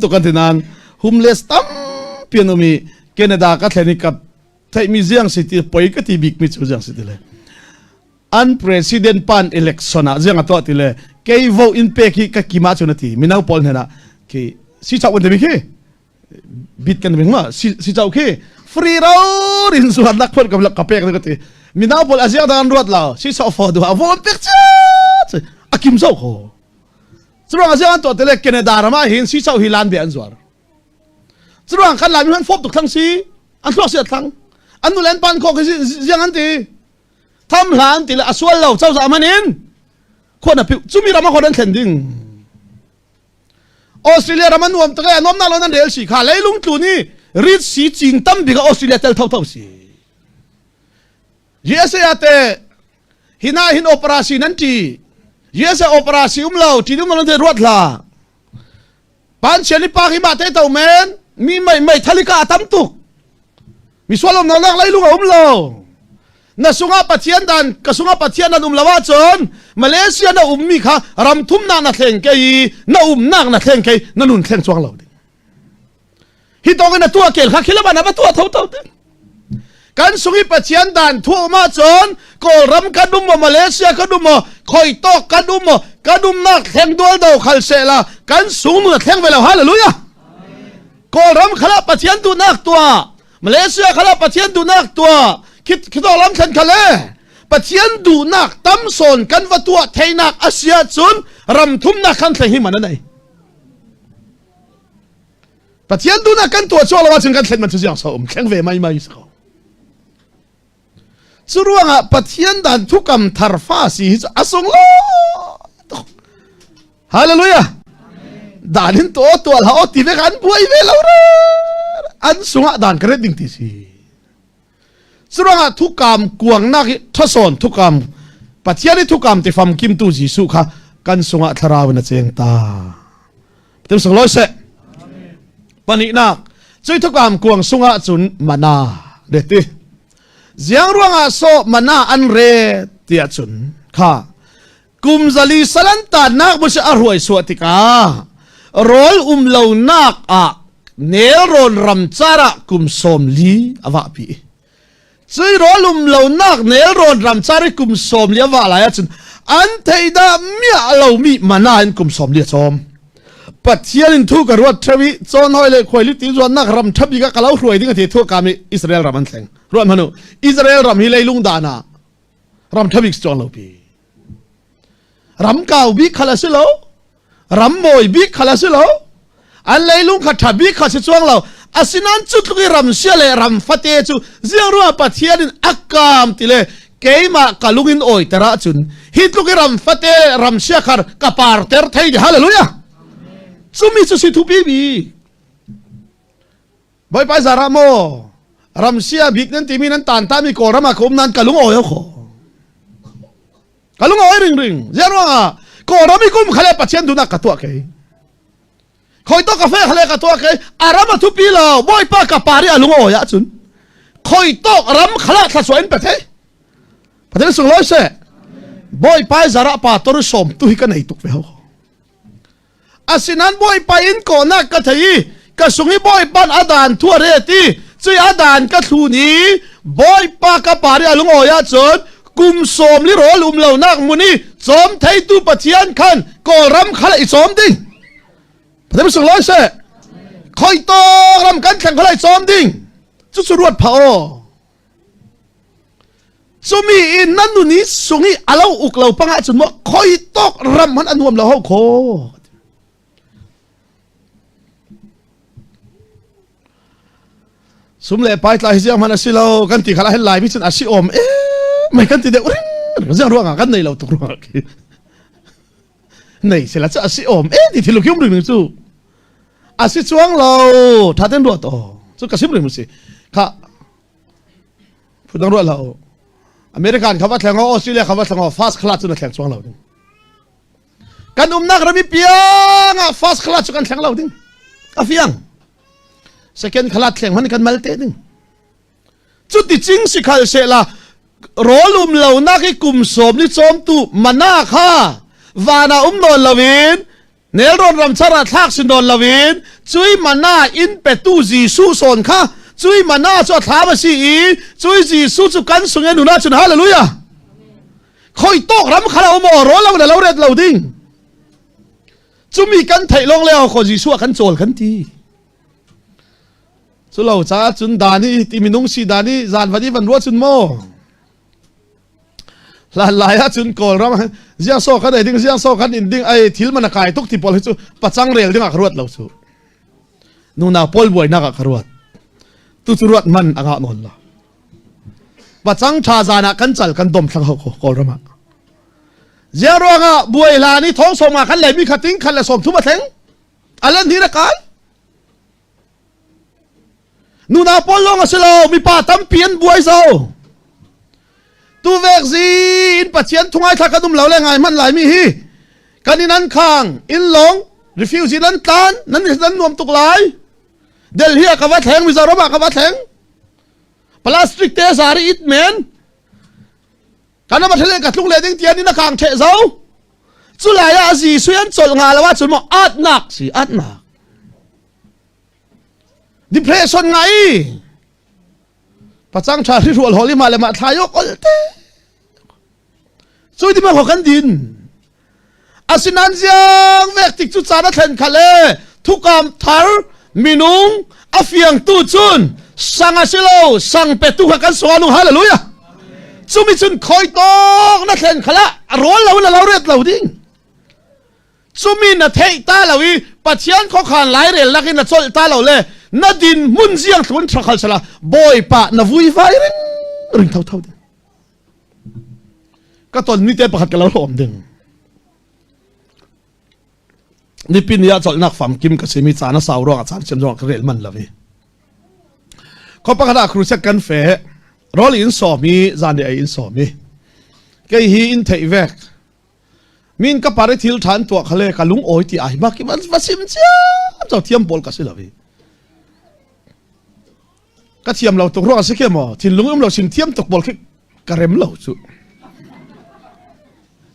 to kantinan homeless tam pianomi Canada ka thlani ka thai mi jiang city poi ka ti big mi chu jiang city le an president pan election a jiang to ti le ke vote in pe ki ka kima chu na ti minaw pol hena ki si chaw de mi ki bit kan mi ma si chaw ki free road in suat lak phot ka pek ka ti minaw pol asia dan ruat lao si chaw fo du a vol pek cha akim zo ko Zurang asia to tele Canada rama hin si chaw hilan be an zwar Zurang kan la mi han fop tok thang si an thok sia thang an nu len pan ko ki jiang an ti tham hlan ti la aswal lo chaw za manin ko na pi chumi rama ko dan thending Australia rama nuam ta ga nom na lo nan rel si kha leilung tu ni rit si ching tam bi ga Australia tel thau thau si USA ate hina hin operasi nan ti USA operasi umlo ti dum nan te ruat la pan cheli pa hi ma te tau men mi mai thalika atam tu mi swalom na lang leilung umlo na sunga pathian dan ka sunga pathian dan umlawa chon Malaysia na ummi kha ram thum na thleng ke na nak na thleng ke na nun thleng chuang lo hi tong na tua kel kha khilaba na ba tua thau thau te kan sungi pathian dan thu ma chon ko ram ka dum Malaysia ka dum khoi to ka dum na thleng dol do khal se la kan sung na thleng vela hallelujah ko ram khala pathian tu nak tua Malaysia khala pathian tu nak tua kit lam khan khale pathian du nak tam son kan wa tua thainak asia chun ram thum na khan thai hi man nai pathian du na kan tua chola wa chung kan thlen man chu jiang so kheng ve mai so Suruanga pathian dan thukam tharfa si asong lo hallelujah danin to la o ti ve kan buai ve lo ra an sunga dan kre ding ti si Suruanga thukam kuang na ki thason thukam pathian ni thukam ti fam kim tu ji su kha kan sunga tharaw na cheng ta tem song loi se pani na choi thukam kuang sunga chun mana de ti Ziang ruanga so mana an re tia chun kha kumzali salanta nak bu sa arhuai suatika rol lo nak a neron ramchara kum somli awa pi chei rol lo nak neron ramchari kum somli awa la ya chun an theida mia lo mi mana an kum somli chom pathian in thu ka ruat thawi chon hoi le khoi li ti zon nak ram thabi ka kalau hruai ding the thu ka mi Israel raman thleng ruan manu Israel ram hi leilung dana ram thabi chon lo pi ram kau bi khala se lo ram moi bi khala se lo an leilung kha thabi kha se chuang lo asinan chut lu ram sia le ram fate chu ziang ruwa pathian in akam ti le keima kalungin oi tara chun hit lu ram fate ram sia khar kapar ter thai hallelujah Sumi su situ bibi Boy pa zara mo Ramsia big nan timi nan tanta mi ko rama kum nan kalung oyo ko Kalung oyo ring Zero nga Ko rami kum khale patien du na katua kay Koy to kafe khale katua kay Arama tu pila Boy pa kapari alung oyo chun Koy to ram khala thaswain pate Patien sung loy se Boy pa zara pa toru som tu hikan ay tuk veho Asinan boy pa in ko na ka thai ka sungi boy pan adan thuare ti chui adan ka thu ni boy pa ka pari alung oya chon กุมสมลิโรลุมเหล่านักมุนีสมไทยตูปะเทียนคันก่อรำขะไอสมดิพระเจ้าสุร้อยเสคอยตอกรำกันแข่งขะไอสมดิจุดสรวดพอสมีอินนั่นนู่นนี่สุงี้อาเลาอุกเหล่าปังอาจจะมคอยตอกรำมันอันรวมเราโคสมเลไปตายเสียงมันสิเรากันตีขลาเห็นลายพิจารณาสิอมไม่กันตีเดียวเรื่องร่วงกันในเราตกร่วงในเสร็จแล้วจะสิอมที่ที่ลูกยุ่งหนึ่งสู้อาสิช่วงเราถ้าเต้นรัวต่อสู้กับสิบหนึ่งมั้งสิค่ะพูดตั้งรัวเราอเมริกันเขาว่าแข่งออสเตรเลียเขาว่าแข่งฟาสคลาสจุดแข่งช่วงเราดิกันนักระบิเปียงฟาสคลาสจุดแข่งเราดิอาฟิยังsecond ขลาดแข่งมันกันมาเลเตนึงจุดที่จริงสิขาเสละรอลุมเหล่านักให้กลุ่มสมนิจมตุมานาค่ะวานานอนลาวินเนรอนรำชาราทักสินนอนลาวินช่วยมานาอินเปตูจีสูสอนค่ะช่วยมานาจวดท้ามาสิอีช่วยจีสูจุกันสุงเงินหนุนาจุนฮาเลลูยาคอยตกรำขลาอมอรอเราเดี๋ยวเราเร็ดเราดิ้งจุมีกันไถ่ลงแล้วคนจีสัวกันโจลกันทีสุเราจ้าจุนดานี่ที่มีนุ่งสีดานี่จานวันนี้วันรัวจุนโมหลายจุนก่อนเราเสียงโซ่กันไอ้ดิ้งเสียงโซ่กันอินดิ้งไอ้ทิลมันกายทุกที่พอเลยจูปัจจังเรียลดิ้งอักรวดเราจูนู่นน่ะพอลบวยนักอักรวดตุจรวดมันอักนนละปัจจังชาจานะกันจัลกันดมทั้งเขาก่อนเรามาเจ้ารัวงะบวยลานี่ท้องส่งมาขันเลยมีขัดติ้งขันเลยส่งทุ่มมาเถงอะไรนี่นะกันนูนาปอลลงอาเซลมีป่าตั้มเปลี่ยนบวยเซาตัวเวกซีอินปัจเจียนทุ่งไอ้ทักกระดุมเหล่าแรงไงมันหลายมีฮีกันนี่นั้นข้างอินหลงรีฟิวซีนั้นตันนั้นนั้นรวมตุกหลายเดลเฮียกับวัดแทงวิซารบะกับวัดแทงพลาสติกเตสารีอิดเมนกันนั้นมาทะเลกับลุงเลดิ้งเตียนนี่นักข้างเทเซาสุดหลายอาซีสุยันจดงานแล้วว่าจนมออัดหนักสิอัดหนักdepression ไงปัจจังชาที่รัวหอลิมาเลยมาทายกอลเตช่วยที่มาหอกันดินอาศินันยังเวกติกจุดสารเทนคาเลทุกกรรมทาร์มินุงอาฟิยังตูจุนสังอาศิโลสังเปตุหักันสวานุฮาเลลูยาจุมิจุนคอยตอกนักเทนคาละร้อนเราเรียดเราดิ้งจุมินเทตาเราอีปัจจัยเขาขานหลายเรื่องลักษณะโจลตาเราเลยนาดินมุนเสียงทุนทรักขัลสละบอยปะนาวุยไฟริงเท่าเดิมก็ตอนนี้เจ้าประคัดกันแล้วหลอมดึงนี่ปีนี้อาจารย์นักฟังกิมกับเซมิจานะสาวรองอาจารย์เชนรองเรลมันละวิเขาประกาศครูเช็คกันเฟะรอลินสอมีจานเดียอินสอมีแกฮีอินเทเวกมินก็ปาริทิลฐานตัวเขาเลยกับลุงโอยที่ไอ้มากิมันวัสิมเจ้าเจ้าเทียมบอลกันสิละวิก็เทียมเราตกรอดสิแค่หมอที่ลุงเราชิมเทียมตกบอลแค่กระเร็มเราจุ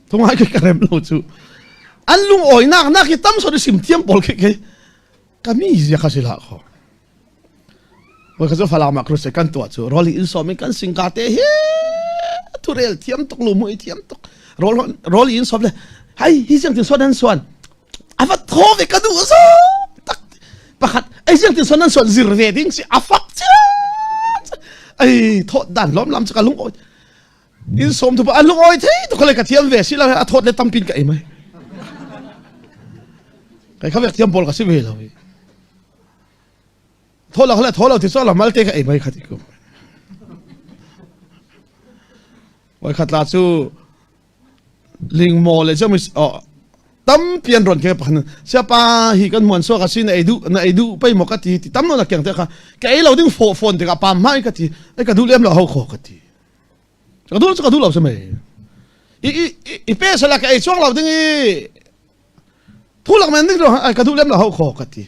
ทำไมแค่กระเร็มเราจุอันลุงโอยนักที่ตั้มสุดชิมเทียมบอลแค่ก็มีเสียข้าศึกละเขาว่าเขาจะฟังมาครูเสกันตัวจุรอลิอินสอมีกันสิงคาเตเฮทุเรศเทียมตกลุมวยเทียมตกรอลิอินสอเลยไอ้ที่เสียงที่ส่วนนั้นส่วนอาฟัดโทษกันดูซะประคัดไอ้เสียงที่ส่วนนั้นส่วนซิรเวดิ้งสิอาฟัดเจ้าไอ้โทษดันล้อมล้ำจากลุงโอยอินสมถูกปะลุงโอยที่ตัวคนเลยกระเทียมเวสิแล้วโทษเลยตั้มปินกับไอ้ไหมไอ้เขาเรียกเทียมบอลกับสิเวเราโทษเราเขาเลยโทษเราที่ซ้อนเรามาเตะกับไอ้ไหมขัดอีกไว้ขัดลาจูลิงโมเลยเจ้าไม่ตั้มเปลี่ยนรอนแค่ปันเสียป้าฮีกันมวนซัวกันสิในไอดูไปหมกตีตั้มโน่นเก่งแต่ค่ะแกไอเราดึงโฟนแต่กับปั๊มไม่กันทีไอกระดูเลี้ยมเราเขาขอกันทีกระดูเราใช่ไหมอีเป้สละแกไอช่วงเราดึงอีทุลักมันนึกเราไอกระดูเลี้ยมเราเขาขอกันที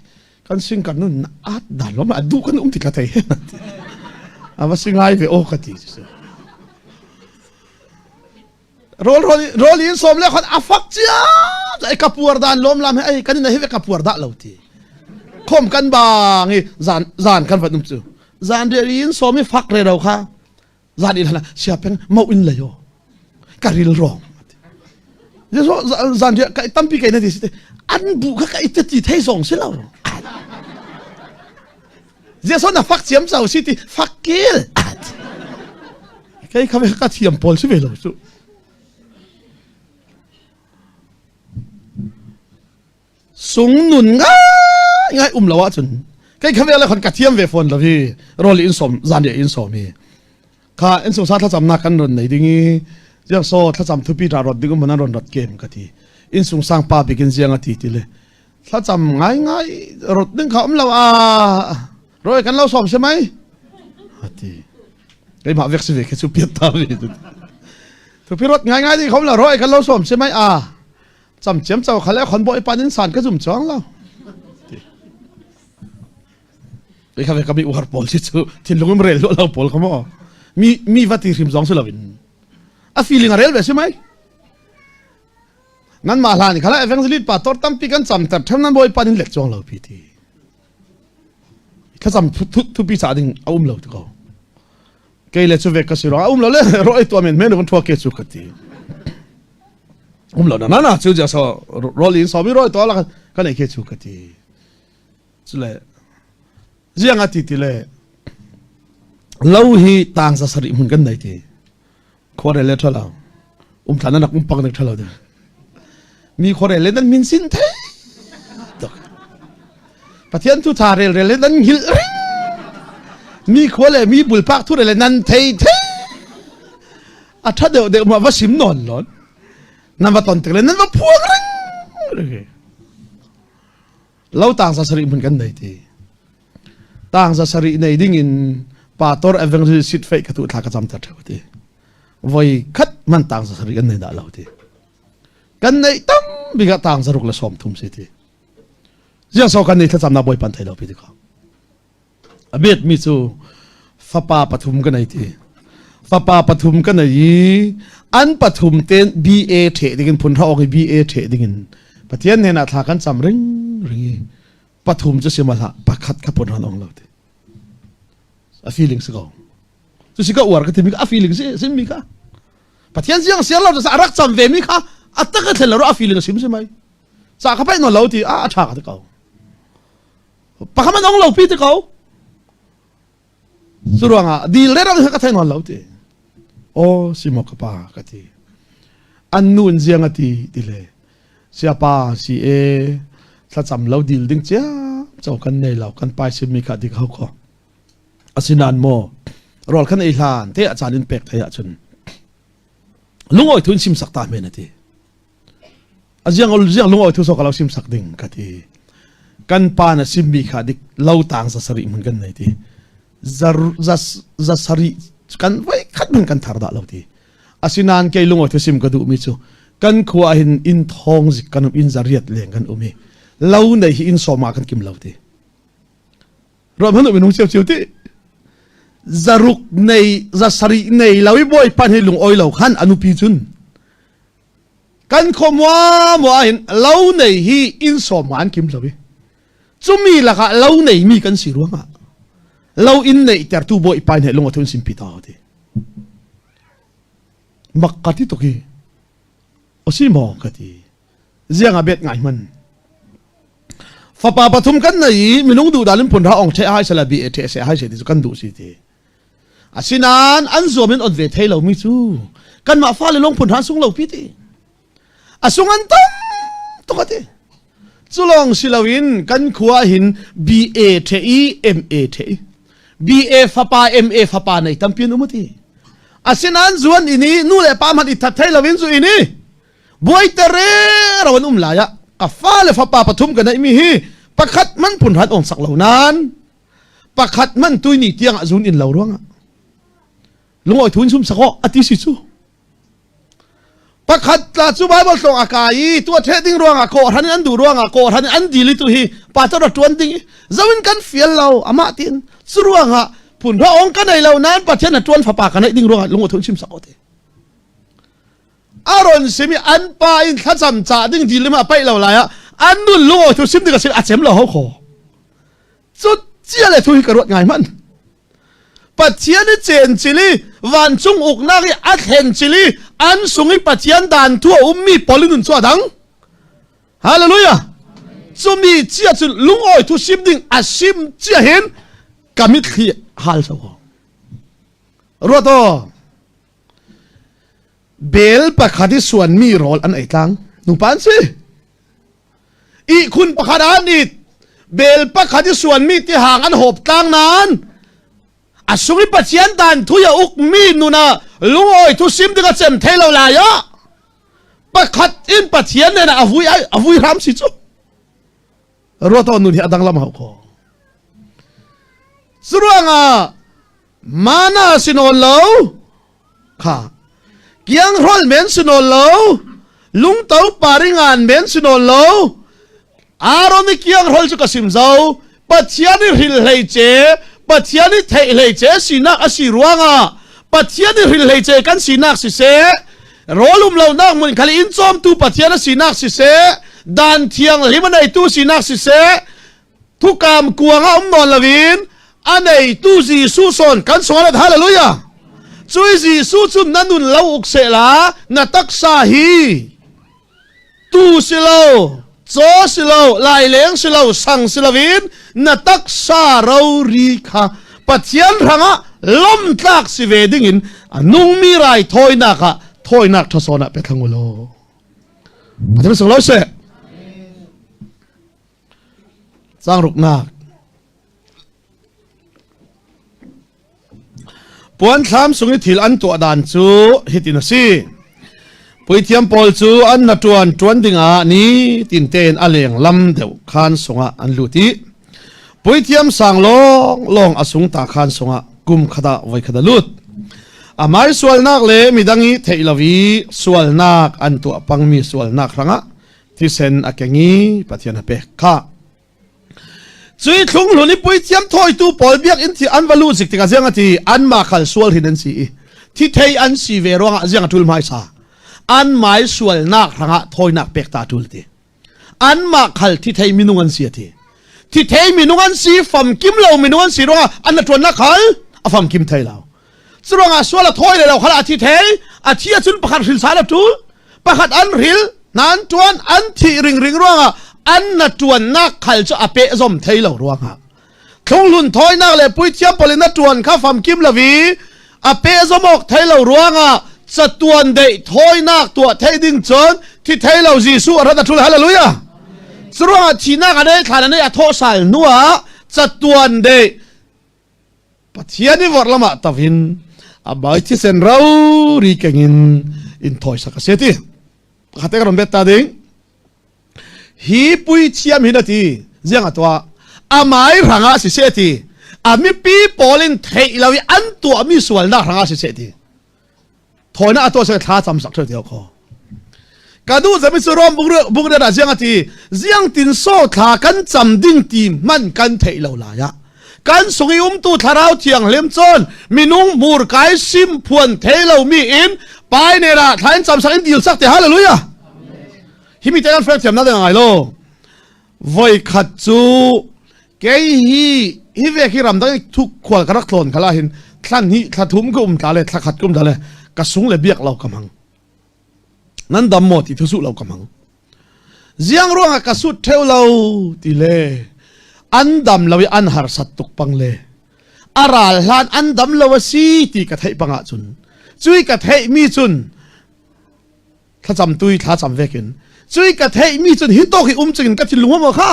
กันซิงกันนู่นอัดดันล้อมอัดดูกันติดกันไทยว่าซิงไลฟ์โอกันทีโรลินสมเลยคนอาฟักเจ้าไอ้กับปัวดานล้มลำไอ้กันนี่นะเฮ้ยกับปัวดาเหล่าทีคมกันบางไอ้จานกันฟัดนุ่มจู่จานเดียรินสมไม่ฟักเลยเราค่ะจานอีกแล้วนะเสียเป็นมาอินเลยโย karil rong je so zan je kai tampi kai na ti an bu ka kai ti thai song se lo je so na fak chiam sau si ti fak kil kai kha ka thiam pol se ve lo su sung nun ngai lawa chun kai kha ve la khon ka thiam ve phone lo vi rol in som zan de in som mi kha in so sa tha cham na kan ron nei dingi yang so tha cham thu pi ra rot ding mana ron rot game ka ti in sung sang pa begin jiang ati ti le tha cham ngai rot ding kha lawa roi kan lo som se mai ati kai ma vek se ve ke chu pi ta vi thu pi rot ngai di khom la roi kan lo som se mai cham chem chau khale khon boi panin san ka zum chang lo kai kha ve ka mi war pol si chu tin lungum rel lo pol khamo mi vati rim zong se lovin a feeling arel ve se mai nan ma la ni khala evangelist pa tor tam pi kan cham tar tham nan boi panin lek chong lo pi ti kha cham thu pi cha ding lo to ko kai le chu ve ka si ro lo le roi to men men kon thwa ke chu ka ti lo na chu ja so rolling so mi roi to la ka nei ke chu ka ti chu le jiang ati ti le lo hi tang sa sari mun kan dai ti khore le thala thana nak pang nak thala de mi khore le dan min sin the tok pathian tu thare le dan hil mi khole mi bul pak thu le nan thei a tha de ma wa sim non lon nan wa ton te le nan wa phuang ring lo tang sa sari mun kan dai ti tang sa sari nei ding in pator evangelist sit fake tu tha ka cham ta thawti voi khat man tang sa sari kan nei da lauti kan nei tam biga tang sa ruk la som thum si ti ja so kan nei tha cham na boi pan thai lo pi ti ka abet mi chu fa pa pathum kan nei ti fa pa pathum kan nei an pathum ten ba the dingin phun tha ong ba the dingin pathian ne na tha kan cham ring pathum chu simala pakhat kha pon han ong lo ti a feeling se go tu sika war ka timi a feeling se mi ka pathian jiang sia lo sa arak cham ve mi kha ataka thela ro a feeling sim se mai sa kha pai no lo ti a tha ka ka pa kha man ong lo pi te ko suruanga dil le ra ka thai no lo ti o simo ka pa ka ti an nun jiang ati ti le sia pa si e tha cham lo dil ding cha chau kan nei lo kan pai sim mi ka dik ho ko asinan mo rol khan ei hlan te achanin pek thaya chun lungoi thun sim sakta me na ti ajiang lungoi thu so ka lo sim sak ding ka ti kan pa na sim mi kha dik lo tang sa sari mun kan nei ti za sari kan vai khat mun kan thar da lo ti asinan ke lungoi thu sim ka du mi chu kan khuwa hin in thong zik kan in zariat leng kan umi lo nei hi in soma kan kim lo ti rom hanu minung chiu ti zaruk nei za sari nei lawi boy pan hi lung oi lo khan anu pi chun kan khomwa mo hin lo nei hi in soma an kim lowi chumi laka lo nei mi kan si ruanga lo in nei ter tu boy pan he lung athun sim pi ta ti makkati to ki osimo kati zianga bet ngai man fa pa pathum kan nei minung du dalin phun ra ong the hai sala bi e the se hai se ti kan du si ti asinan an zomin on ve thailo mi chu kan ma fa le long phun han sung lo pi ti asungan tam to ka ti chulong silawin kan khuwa hin ba the ma the ba fa pa ma fa pa nei tampin umuti asinan zuan ini nu le pa man itha thailawin zu ini boy tere rawan laya ka fa le fa pa pathum kan mi hi pakhat man phun han ong sak lo nan pakhat man tuini tiang azun in lo ruanga lungoi thun sum sako ati si chu pakhat la chu bible song akai tu theding ruanga ko han an du ruanga ko han an dili tu hi pator tuan ding zawin kan fiel lo ama tin chu ruanga phun ra ong kan nei lo nan pathian na tuan fa pa kan ding ruanga lungoi thun sim sako te aron semi an pa in thacham cha ding dilima pai lo la ya an nu lungoi thu sim ding ka sil achem lo ho kho chu chia le thu hi ka rot ngai man pathian ni chen chili van chung uk na ri a thlen chili อันสุงิปัจเจียนดานทั่วมีปอลินุนชัวดังฮาเลลูยาจุมีเจียจุลุงอ้อยทุชิมดิ่งอาชิมเจียเห็นกามิดขีฮาลสวะรัวโตเบลปะคดิส่วนมีโรลอันไอตังนุปันสิอีคุณปะคดานิดเบลปะคดิส่วนมีที่ห่างอันหอบตังนั้นอาสุริปัจเจียนดานทุยอุกมีนุนะลุงอ้อยทุชิมดิ่งอาเจมเทลลายะปะคัดอินปัจเจียนเนี่ยนะอวุยรำสิจุรัวโตนุนที่อดังลำหอกสรวงมานาสินโอลาวค่ะเกียงรอลเมนสินโอลาวลุงเต้าปาริงานเมนสินโอลาวอารมณ์เกียงรอลจุกสิมเจ้าปัจเจียนิริลเลเจปัจเจียนิเทเลเจสินักอสิรวงปัจเจียนิริลเลเจกันสินักสิเสรอลุมเหล่านักมันคลีอินซอมตูปัจเจียนสินักสิเสดานเทียงลิมันไอตูสินักสิเสทุกกามกวงนอนละวินอันไอตูจีสุสอนกันสวรรค์ฮาเลลูยาช่วยจีสุจุนนันนุนเล่าอุกเสลานาตักซาฮีตูสิเลาโจสิเลาลายเลงสิเลาสังสิลาวินนาตักซาเรารีคาปัจเจียนรังล้มตักสิเวดิ่งินนุ่งมีไรถอยนักถอยนักทศนะเป็นทั้งโลปัจเจียนสังร้อยเสสร้างรุกนักปวนทำสุงิถิลอันตัวดานจูฮิตินสีปุยเทียมปอลจูอันนัดจวนดิ่งนี้ตินเตนอเลงลำเดียวคานสงะอันลุติปุยเทียมสั่งลองอสุงตาคานสงะกุมขดาไว้ขดาลุดอาไม้สวลนักเลมีดังนี้เทลวีสวลนักอันตัวปังมีสวลนักรังะที่เซนอเกงีปะเทียนเปกข้าจุยทุ่งหลุนี่ปุยเทียมถอยตูปอลเบียกอินที่อันวาลูสิกติกาเซียงที่อันมาขัลสวลหินสีที่เทยอันสีเวรวงเซียงทุลไม้ซาอันไม้สวลนักรังะถอยนักเปกตาทุลตีอันมาขัลที่เทยมินุงันสีที่เทยมินุงันสีฟัมกิมเหลามินุงันสีรวงอันนัดวนนักขัลฟัมกิมเทยเหลาสรวงสวลถอยเลยเราขัลที่เทยอาทิตย์จุนประคัดริลสารทุลประคัดอันริลนั้นจวนอันที่ริงรวงอันนัดจวนนักขัลจะอเปะซอมเทยเหลารวงฮะทงลุนถอยนักเลยปุยเทียมปลินัดจวนข้าฟัมกิมละวีอเปะซอมอกเทยเหลารวงจะตวนเดยถอยนักตัวเทยดิ้งจนที่เทยเหลาจีสุรัตทุลฮาเลลูยาสรวงที่นักอะไรฐานนี้อัทโสาลนัวจะตวนเดยปัจเจียนี่วอร์ละมาตาวินอบายที่เซนเรารีเกงินอินถอยสักเสียทีขัดเอกรมเบตตาดิงฮีปุยเชียมหินาทีเจียงตัวอาไม้รังอาสิเสียทีอามีปีปอลินเทยเราอันตัวมีส่วนนักรังอาสิเสียทีถอยน่าตัวเสียท้าจำสักเดียวคอกระดูจะไม่สรวมบุกเรือเจียงทีเจียงตินโซ่ขากันจำดิ้งตีมันกันเทยเราลายะกันสุกิตูทาราวเทียงเลี้ยมจนมีนุ่งมูรกายซิมพวนเทยเรามีอินไปเนระทายจำสักอินดิลสักเดียวฮาเลลูยาฮิมิเตนันเฟรชเทียมนั่นยังไงโลไว้ขัดจูเกยฮีเวกิรำตั้งทุกขวดกระรักโลนขลาหินท่านนี้ขัดทุ่มกุมตาเลยขัดกุมตาเลยกระสุงเลยเบียกเรากำมังนั่นดำหมดที่ทุสุเรากำมังเจียงร่วงกระสุดเทวเราตีเล่อันดำเราอันหาสัตตุกปังเล่อาราลานอันดำเราสีตีกระเทยปังอาจุนจุยกระเทยมีจุนถ้าจำตุยถ้าจำเวกินจุยกระเทยมีจุนหินโตหิจินกัดจิลุงมาค่ะ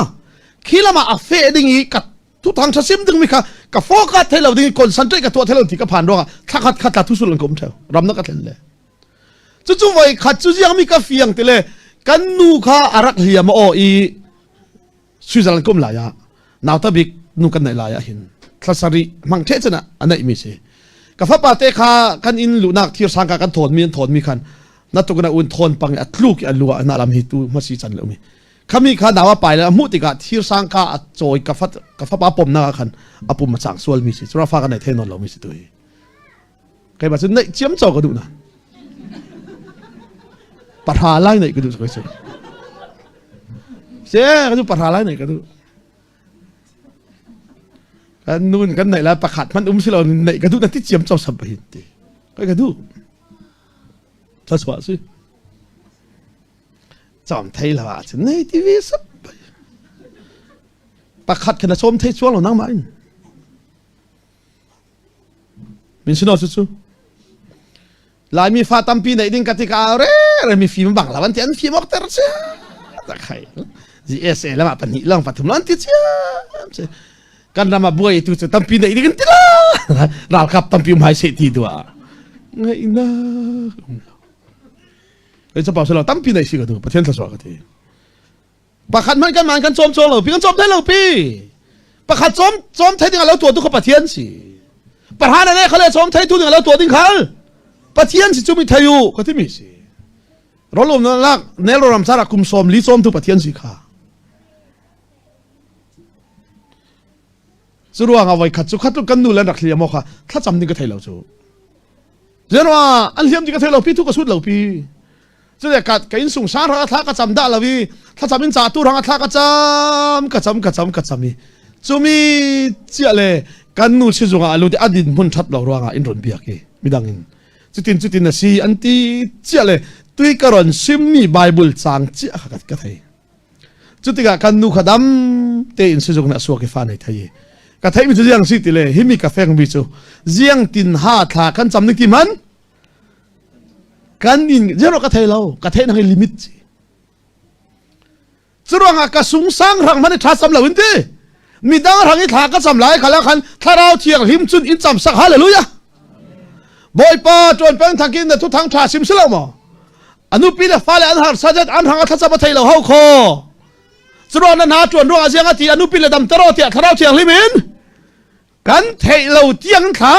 ขี้ละมาอัฟเฟดิ่งอีกัดทุกทางชัดซิมดึงมีค่ะกับโฟกัสเทเราดิ่งคนสันใจกับตัวเทเราที่กับผ่านร่วงถ้าขัดทุสุลังกลมเทวรำนักกันเลยจู่ๆไว้ขัดจู่ยังมีกาแฟยังเตเลยกันนูค่ะอารักเฮียมาโออีสวิตเซอร์แลนด์กลมหลายนาวตะบิกนูกันไหนหลายหินคลาสรีมังเทชนะอันไหนมีสิกับฟ้าปาเตค่ะกันอินลุนักที่สังกัดกันถอนมีคันนัดตุกันอุ่นทนปังอัดลูกอัดลัวน่ารำหิตูมาสีจันเลยมีขามีข้าดาวไปแล้วมุติกาที่สังกัดจอยกับฟ้าปมนักคันอปุ่มมาสั่งส่วนมีสิสุราฟ้ากันไหนเทนอนเรามีสิตัวใครมาสุดในเจียมโจก็ดูนะปัญหาอะไรไหนก็ดูสักทีเสียก็ดูปัญหาอะไรไหนก็ดูกันนู่นกันไหนแล้วประคัดมันสิเราไหนก็ดูนั่นที่เจียมโจสับไปหินตีก็ดู ถ้าสวะสิจอมไทยละว่าในทีวีสับประคัดขณะชมไทยช่วงเรานั่งมามินชิโนสุดลายมีฟ้าตั้มปีไหนดิ้งกติกาเร่มีฟิล์มบังละวันที่อันฟิล์มออกเตอร์เสียตะไคร้ GSA แล้วมาปนิลองปัทุมลันติเสียกันรามาบวยituตั้มปีไหนดิ้งกันละรัลกับตั้มปีไม่เสียทีตัวไงนะไอ้เจ้าบ่าวเราตั้มปีไหนสิกันดูประเทศทศวรรษกันทีประคัดมันกันโจมเราพี่กันโจมไทยเราพี่ประคัดโจมไทยดิ้งเราตัวเขาประเทศสิประธานเนี่ยเขาเลยโจมไทยตัวดิ้งเราตัวดิ้งเขาประเทศสิจุมิไทยอยู่ก็ที่มีสิเราลงนั่นละเนรรำสาระคุมสมลิสมทุกประเทศสิค่ะจะรู้ว่าเอาไว้ขัดสุกันดูแลนักเรียนมั้งค่ะถ้าจำนี่ก็ไทยเราจูเรื่องว่าอันเลี้ยมนี่ก็ไทยเราพี่ทุกกระสุนเราพี่จะเรียกกัดกินสุ่งสารรัฐก็จำได้เราพี่ถ้าจำเป็นจ่าตู้รัฐก็จำมีจูมีเจ้าเลยกันนู่นชิจุงอาลูที่อดีตมุ่งชัดเราว่าอินโดนีเซียกี่ไม่ดังอินจุดตินนะสิอันที่เจ้าเลยตุยกระรอนซิมมีไบเบิลจางเจ้าขัดกันไทยจุดที่กันนู่นขดำเตอินชิจุงน่ะสวกฟ้าในไทยกันไทยมีตัวอย่างสิติเลยฮิมิกาเฟ่ของบิจูเจียงตินหาทากันจำนึกที่มันกันอินเจ้าเรากันไทยเรากันไทยนั่งลิมิตสิจุดว่างกระสุนสังรังมันในทัศน์สำหรับวินทีมีดังรังอิทาก็จำหลายขันแล้วขันถ้าเราเที่ยงหิมจุนอินจำสักฮาเลลูยาบอยป้าจวนเป็นทางกินแต่ทุกทางชาสิมสลามอนุปีละฟ้าเลยอันหาสัจจะอันหางทัศน์ประเทศเราเฮาโคสรวนั้นหาจวนร่วงอาเซียนที่อนุปีละดำตลอดเที่ยถ้าเราเที่ยงลิมินกันเทเราเที่ยงขา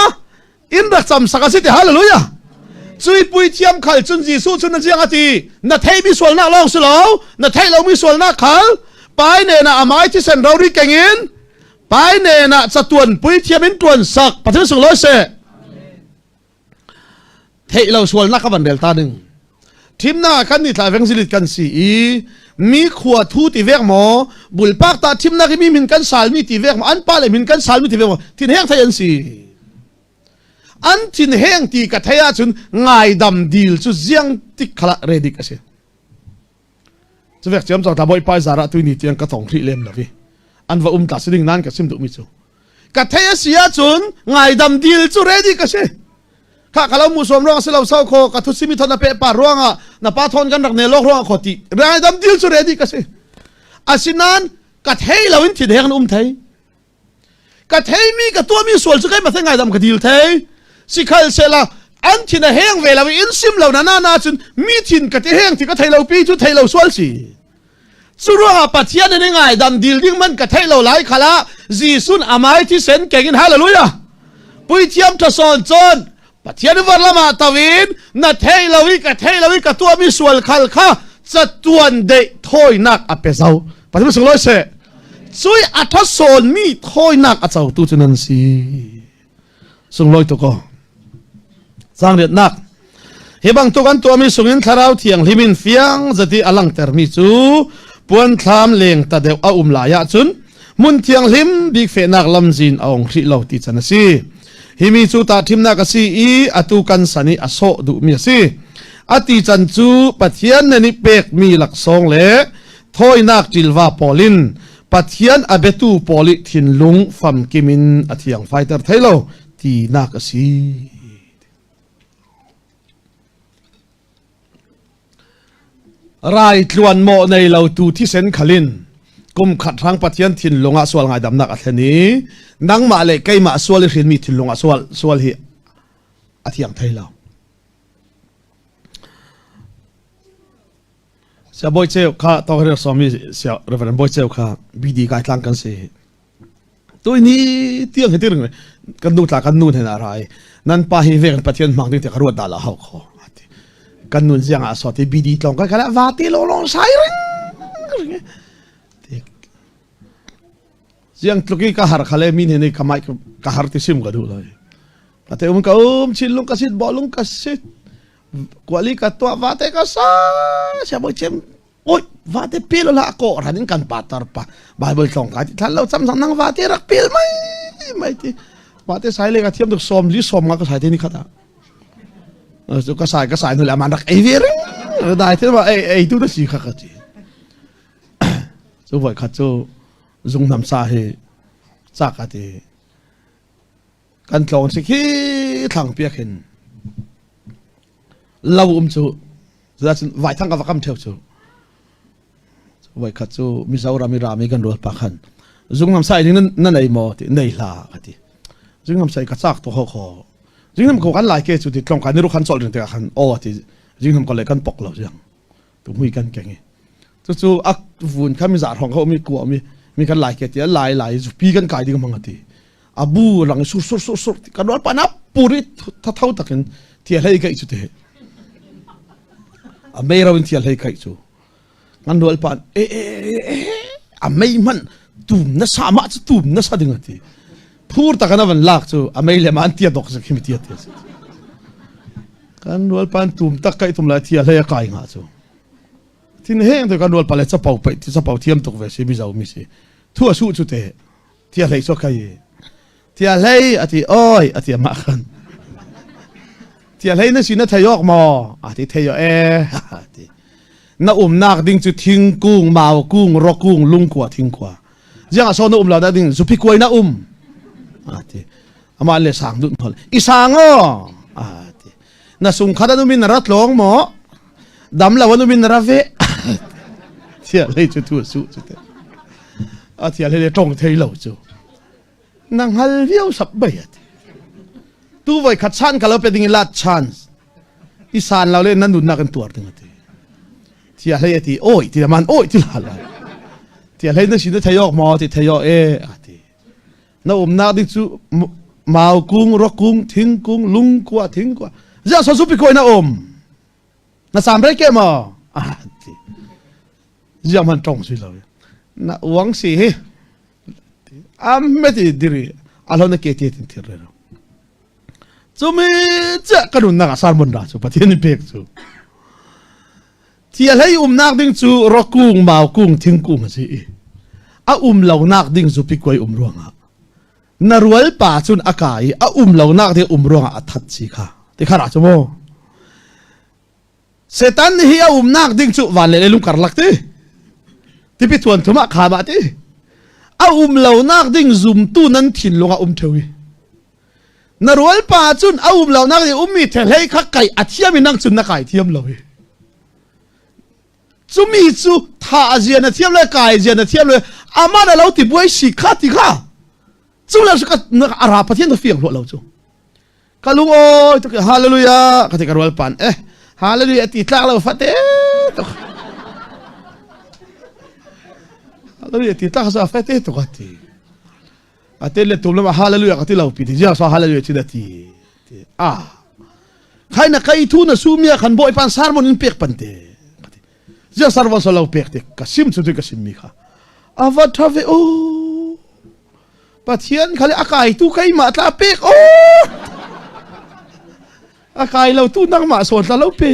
อินรักจำสักสิทธิ์ฮาเลลูยาจุยปุยเทียมขัลจุนจีสู้จุนนั่นเสียงที่นัทเทมีส่วนหน้าลองสุลาวนัทเทเรามีส่วนหน้าขัลไปเนี่ยนะอามายที่เซนเราริเก่งอินไปเนี่ยนะจะตวนปุยเทียมอินตวนสักประเทศสุโลเซเทเราส่วนนักบันเดลตาหนึ่งทีมหน้ากันนี่ถ่ายเวงสิลิตกันสีมีขวดทูตีเวกหมอบุลปากตาทีมหน้าก็มีมินกันสาลมีตีเวกหมออันป้าเลยมินกันสาลมีตีเวกหมอที่แห้งไทยอันสีอันที่แห้งตีกับไทยจุนง่ายดำดีลจุเสียงติขละเรดิกเสียจะเวกเจียมจากตาบอยไปสาระตุยนี่เตียงกระถงที่เล่มละพี่อันว่าตาสิ่งนั้นกับซิมดุมิจูกับไทยเสียจุนง่ายดำดีลจุเรดิกเสียข้าขลุ่มมุสลิมร้องสิเราเศร้าโคกับทุสิมิทอนนับเปปาร้องอ่ะนับปาทอนกันรักเนรร้องขอตีรายดำดิลสุดเรดีกันสิอาศินันกัดเฮยเราอินทิเดียกันไทยกัดเฮยมีกับตัวมีส่วนสุดใกล้มาเส้นไงดำกับดิลไทยสิขัลเซล่าอันที่น่ะเฮงเวลาอินซิมเราหน้าจนมีทินกับที่เฮงที่ก็ไทยเราปีจุดไทยเราส่วนสิสุดว่าปัจจัยนั้นไงดำดิลดิ้งมันกับไทยเราหลายขละจีซุนอามายที่เซนเก่งฮาเลลูยาปุยเทียมทศจนประเทศนี้วันละมาตวินนัทเฮลวิกตัวมีส่วนขัลข้าจะตัวเดทถอยนักอเปเจ้าประเทศสุโลเซช่วยอัฐโซนมีถอยนักอเจ้าตัวนั้นสิสุโลตัวก็สร้างเด็ดนักเฮบังตัวกันตัวมีสุงินทาราวเทียงลิมินเฟียงจะที่อลังเตอร์มีจูปวนทามเลงตาเดวอาลายะจุนมุนเทียงลิมบิกเฟนักลำจินเอาองค์ที่เราติดจันสีฮิมิจูตาทิมนักสีอีอตุกันสันิอโซดุมีสีอติจันจูปัทยันนิเปกมีหลักสองเล่ถอยนักจิลวาปอลินปัทยันอเบตูปอลิทินลุงฟัมกิมินอธิยังไฟเตอร์ไทยโลตีนักสีรายทวนโมในเหล่าตูที่เซนขลินกุมขัดทางปัทยันทินลุงอาสวลไงดำนักอันนี้นังมาเลยใกล้มาสวลเรียนมีทินลุงอาสวลฮีอธิยังไทยเราเสียบอยเจ้าข้าต้องเรียกสามีเสียเรฟเฟรนบอยเจ้าข้าบีดีการทางกันเสียตัวนี้เที่ยงเห็นที่เรื่องกันดูจากกันนู่นเห็นอะไรนั่นป้าฮิเวกันปัทยันมังที่จะกระโดดดาละเขาขอกันนู่นเสียงอาสวะที่บีดีตรงกันแล้ววาติโลลงใส่เรื่องเสียงตุกี้กะหาร์ขะเลมินเห็นในขมายกะหาร์ที่ซิมกันดูเลยแต่อุ้มก็ชิลลุงกสิทธิ์บอลลุงกสิทธิ์กว่าลีกัตัววาเตก็ซาเสียบอยเชมโอ้ยวาเตพิลละก็รันกันปัตตาร์ปะไบเบิลตรงกันท่านเราจำสังนังวาเตรักพิลไม่ที่วาเตใส่เลยกับเทียมตุกสมลิสมก็ใส่ที่นี่ขนาด so ka sai no la man rak ai ver dai the ba ai tu da si kha ka chi so voi kha chu zung nam sa he cha ka ti kan tlong si khi thang pia khin lau chu za chin vai thang ka vakam theu chu voi kha chu mi zaura mi ra mi kan rol pa khan zung nam sai ding na nei mo ti nei la ka ti zung nam sai ka chak to kho jing nam ko kan lai ke chu ti tlong kan ni ru khan sol ring te khan o ti jing nam ko le kan pok lo jang tu hui kan keng chu ak vun kha mi za thong ko mi ku mi kan lai ke ti lai zu pi kan kai ding mang ti abu rang sur kan wal pa na puri tha thau takin ti lai kai chu te a mei rawin ti lai kai chu kan wal pa a mei man tum na sa ma chu tum na sa ding ti phur ta kana van lak chu amei le man tia dok sa khimitia te kan wal pan tum tak kai tum la tia le kai nga chu tin heng de kan wal pa le cha pau pe ti cha pau thiam tok ve se bi zau mi se thu su chu te tia le so kai tia le ati oi ati ma khan tia le na sin na thayok mo ati thayo ati na nak ding chu thing kung mau kung ro kung lung kwa thing kwa jang so na la da ding zu pi koi na ati ama le sang dun thol isango ati na sung khada nu min rat long mo dam la wanu min rave tia le chu tu su te ati le tong thei lo chu nang hal viau sap bai ati tu voi khat chan ka lo pe ding lat chance isan la le nan dun na kan tuar ding ati tia le ati oi ti man oi ti la tia le na sin de thayok mo ti thayo ati na na di chu mau kung ro kung thing kung lung kwa thing kwa ja so su pi koi na na sam bre ke mo ti ja man tong si lo na wang si he me ti diri alo na ke ti tin ti re chu me ja kanun na sar mon ra chu pathian ni pek chu ti alai nak ding chu ro kung mau kung thing kung si a lo nak ding chu pi koi ruanga narual pa chun akai a lo nak de ronga athat chi kha ti khara chumo setan hi a nak ding chu wan le lung kar lakte ti pi thuan thuma kha ba ti a lo nak ding zum tu nan thin longa thewi narual pa chun a lo nak de mi thelei kha kai athiam inang chun na kai thiam lowi chumi chu tha azian na thiam le kai azian na thiam le ama na lo ti buai si kha ti kha chu la ka ara pathian to fiang lo chu kalung oi to hallelujah ka ti karwal pan hallelujah ti tlak lo fate to hallelujah ti tlak sa fate to ka ti atele tum la hallelujah ka ti lo pi ti ja sa hallelujah ti da ti khai na kai thu na sumia khan boy pan sarmon in pek pante ja sarvan so lo pek te ka sim chu te ka sim mi kha avat have pathian khale akai tu kai ma tla pek akai lo tu nang ma so tla lo pe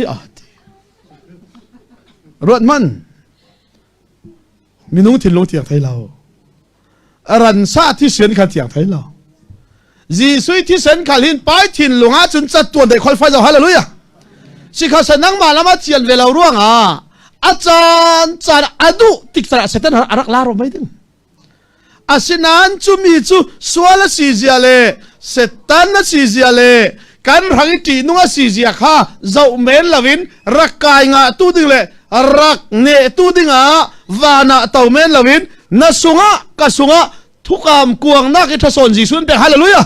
rot man minung thin long tiang thai lo aran sa thi sen kha tiang thai lo ji sui thi sen khalin pai thin lunga chun chat tuan dei khol fai zo hallelujah sikha sanang ma lama chian ve lo ruanga achan chan adu tiktra setan arak la ro mai ding asinan chumi chu swala siziale setan na siziale kan rangi ti nunga sizia kha zau men lavin rakai nga tu ding le rak ne tu dinga wana tau men lavin na sunga ka sunga thukam kuang na ki thason ji sun pe hallelujah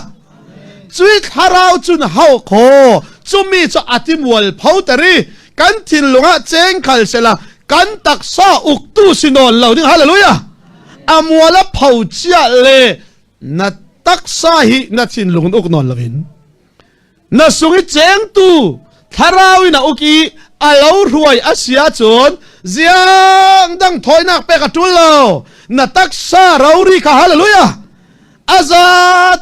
chui harau chun hau kho chumi chu atimwal phautari kan thin lunga cheng khal sela kan taksa uktu sinon lo ding hallelujah amwala phau chia le na taksa hi na thin lung uk non lovin na sungi cheng tu tharawi na uki alo ruai asia chon ziang dang thoi nak pe ka tulo na taksa rauri ka hallelujah aza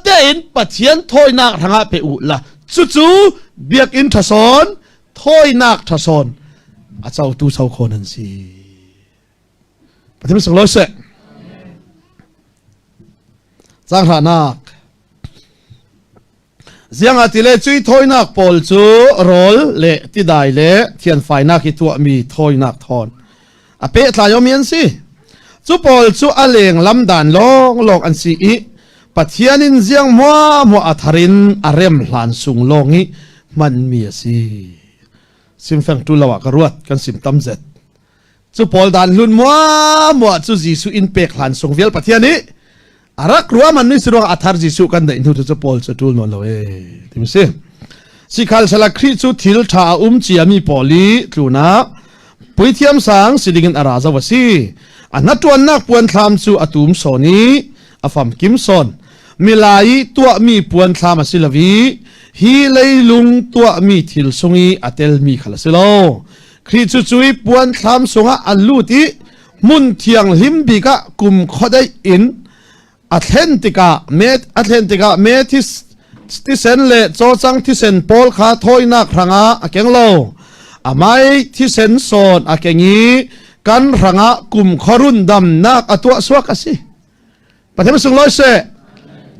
te in pathian thoi nak ranga pe u la chu chu biak in thason thoi nak thason a chau tu sau khonan si pathian sang lo se chang ra nak เสียงอาทิเลจุยถอยนักปอลจูโรลเละที่ได้เละเทียนไฟนักที่ตัวมีถอยนักทอนอเปะทายอมยันสิจูปอลจูอเลงลำดานลองอันซีอีปัทยานินเสียงมัวอัธรินอารมหลานสุงลงนี้มันมีสิซิมแฟงตุลาวะกรวดกันซิมตั้มเจ็ดจูปอลดานลุนมัวจูจีสุอินเปกหลานสุงเวลปัทยานี้อารักรัวมันนี่สุดว่าอัธรจีสุกันได้อินทุจูปอลจูตุลนนเลยที่มิเสสิขัลสลักคริจูทิลท่าจียมีปอลีตุนาปุยเทียมสังสิดิงินอาราซาวสีอันนัดวันนักปวนทามจูอตุมโซนีอฟัมกิมซอนมิลายตัวมีปวนทามสิลวีฮีเลยลุงตัวมีทิลสงีอเตลมีขลัสโลคริจูจุยปวนทามสงะอันลูติมุนเทียงลิมบิกะกุมขดอินอัตเลนติกาเมทิเซนเลโจจังทิเซนปอลคาทอยนักรังอาเกงโลอาไม่ทิเซนโซนอาเกงีกันรังอากุมขรุนดำนักอตัวสวกสิประเทศสุงลอยเส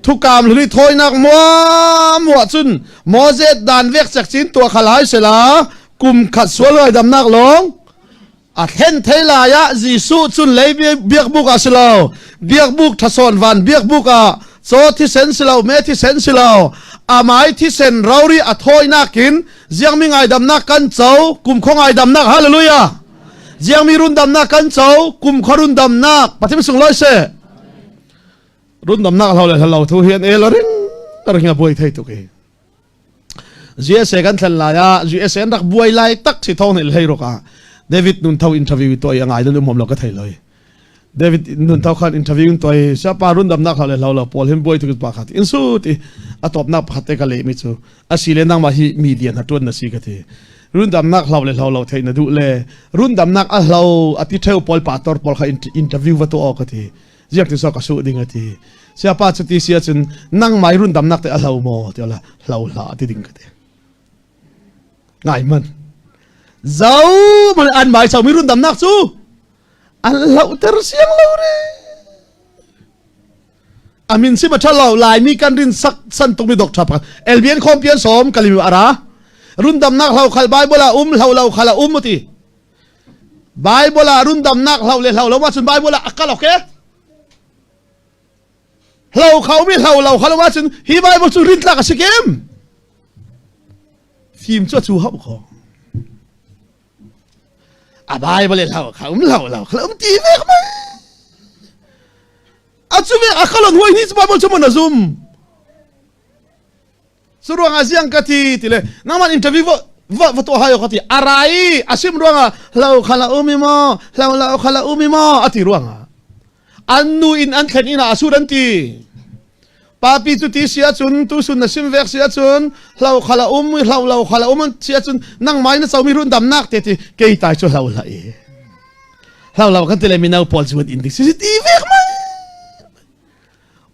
ทุกกามหรือทอยนักมัวจุนมอเจดานเวกจากจินตัวขลายเสลากุมขัดสวลอยดำนักลงอาเห็นเทลายะจีสูจุนเลยเบียกบุกอาสลาวเบียกบุกทศนวันเบียกบุกอาโซที่เซนสลาวเมที่เซนสลาวอาไม้ที่เซนเรารีอัทอยนักกินเจียงมีไงดำนักกันเจ้ากุมของไงดำนักฮาเลลูยาเจียงมีรุนดำนักกันเจ้ากุมขรุนดำนักปฏิบัติสุงลอยเสรุ่นดำนักเราทุเรียนเราเร่งบวยไทยตุกGSกันทันลายะ GSรักบวยไล่ตักสิท้องนี่เลยหรอกอ่ะเดวิดนุนเท่าอินเทอร์วิวตัวยังไงนั่นผมเราก็ไทยเลยเดวิดนุนเท่าขันอินเทอร์วิวตัวเสียปารุ่นดำนักเราพอเห็นบวยทุกปากขัดอินสุดอัตบนักขัดเตกันเลยมิจูอาศิเลนังมาฮีมีเดียนหัดตัวนั่นสิกันทีรุ่นดำนักเราไทยนั่นดูเลยรุ่นดำนักเราอธิเทวปอลปาตอร์ปอลขัดอินเทอร์วิววัตัวออกกันทีเรียกที่สกัดสู้ดิ่งกันทีเสียปาจุดที่เสียจนนั่งไม่รุ่นดำนักแต่เราโม่เดี๋ยวละเราละที่ดิ่งกันทีง่ายมันเจ้ามันอันหมายชาวมิรุนดำนักสู้อันเราเตอร์เสียงเราเลยอามินสิมาชะเราลายมีการรินสักสันตรงมีดอกทับกันเอลเบียนคอมเพียนสมกลิมอาระรุ่นดำนักเราขัลไบเบิลเราขัลมุติไบเบิลรุ่นดำนักเราเลยเราว่าสุนไบเบิลอักกะโอเคเราเขาไม่เราขัลว่าสุนฮีไบเบิลสุรินทร์ละกันสิเกมทีมชั่วชูเขาของอาบายมาเลยเราเขาตีเวกมาอาจูเวกอาคาลอนหัวนี่จะมาบนชั่วโมงนะซุ่มสุรวงอาเซียนกะทีทีเลยน้ำมันอินเทอร์วิวว่าตัวหายกะทีอะไรอาชิมรวงอ่ะเราขลาอุมิมาเราขลาอุมิมาอธิรวงอ่ะอันนูอินอันเข็นอินอาสุรันตีป้าปีจุติเสียจุนตุสุนนะชิมเวกเสียจุนเราขลาอุมเราขลาอุมเสียจุนนั่งไม้นั่งเสามีรุ่นดำนักเตะเกยตายจุเราละเรากันเตเลมินาปอลจวนอินดิสิตีเวกมา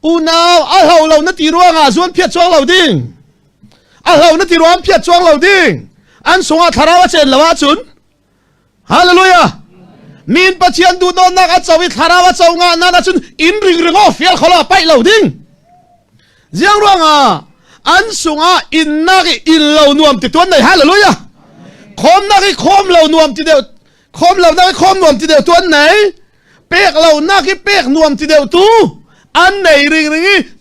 อูนาวเรานัดตีรวงอ่ะส่วนเพียรช่วงเราดิ้งเรานัดตีรวงเพียรช่วงเราดิ้งอันสงฆ์ธาราวะเจนละวะจุนฮาเลลูยามีนปัจจัยดูโดนนักอัจฉริธาราวะเจ้างานนั่นจุนอินริงออฟเฟียลเขาละไปเราดิ้งเจียงรวงอ่ะอันสงฆ์อินนักอินเราหน่วมติดตัวไหนฮาเลลูยาคมนักคมเราหน่วมติดเดียวคมเรานักคมหน่วมติดเดียวตัวไหนเป๊กเรานักเป๊กหน่วมติดเดียวตัวอันไหนริง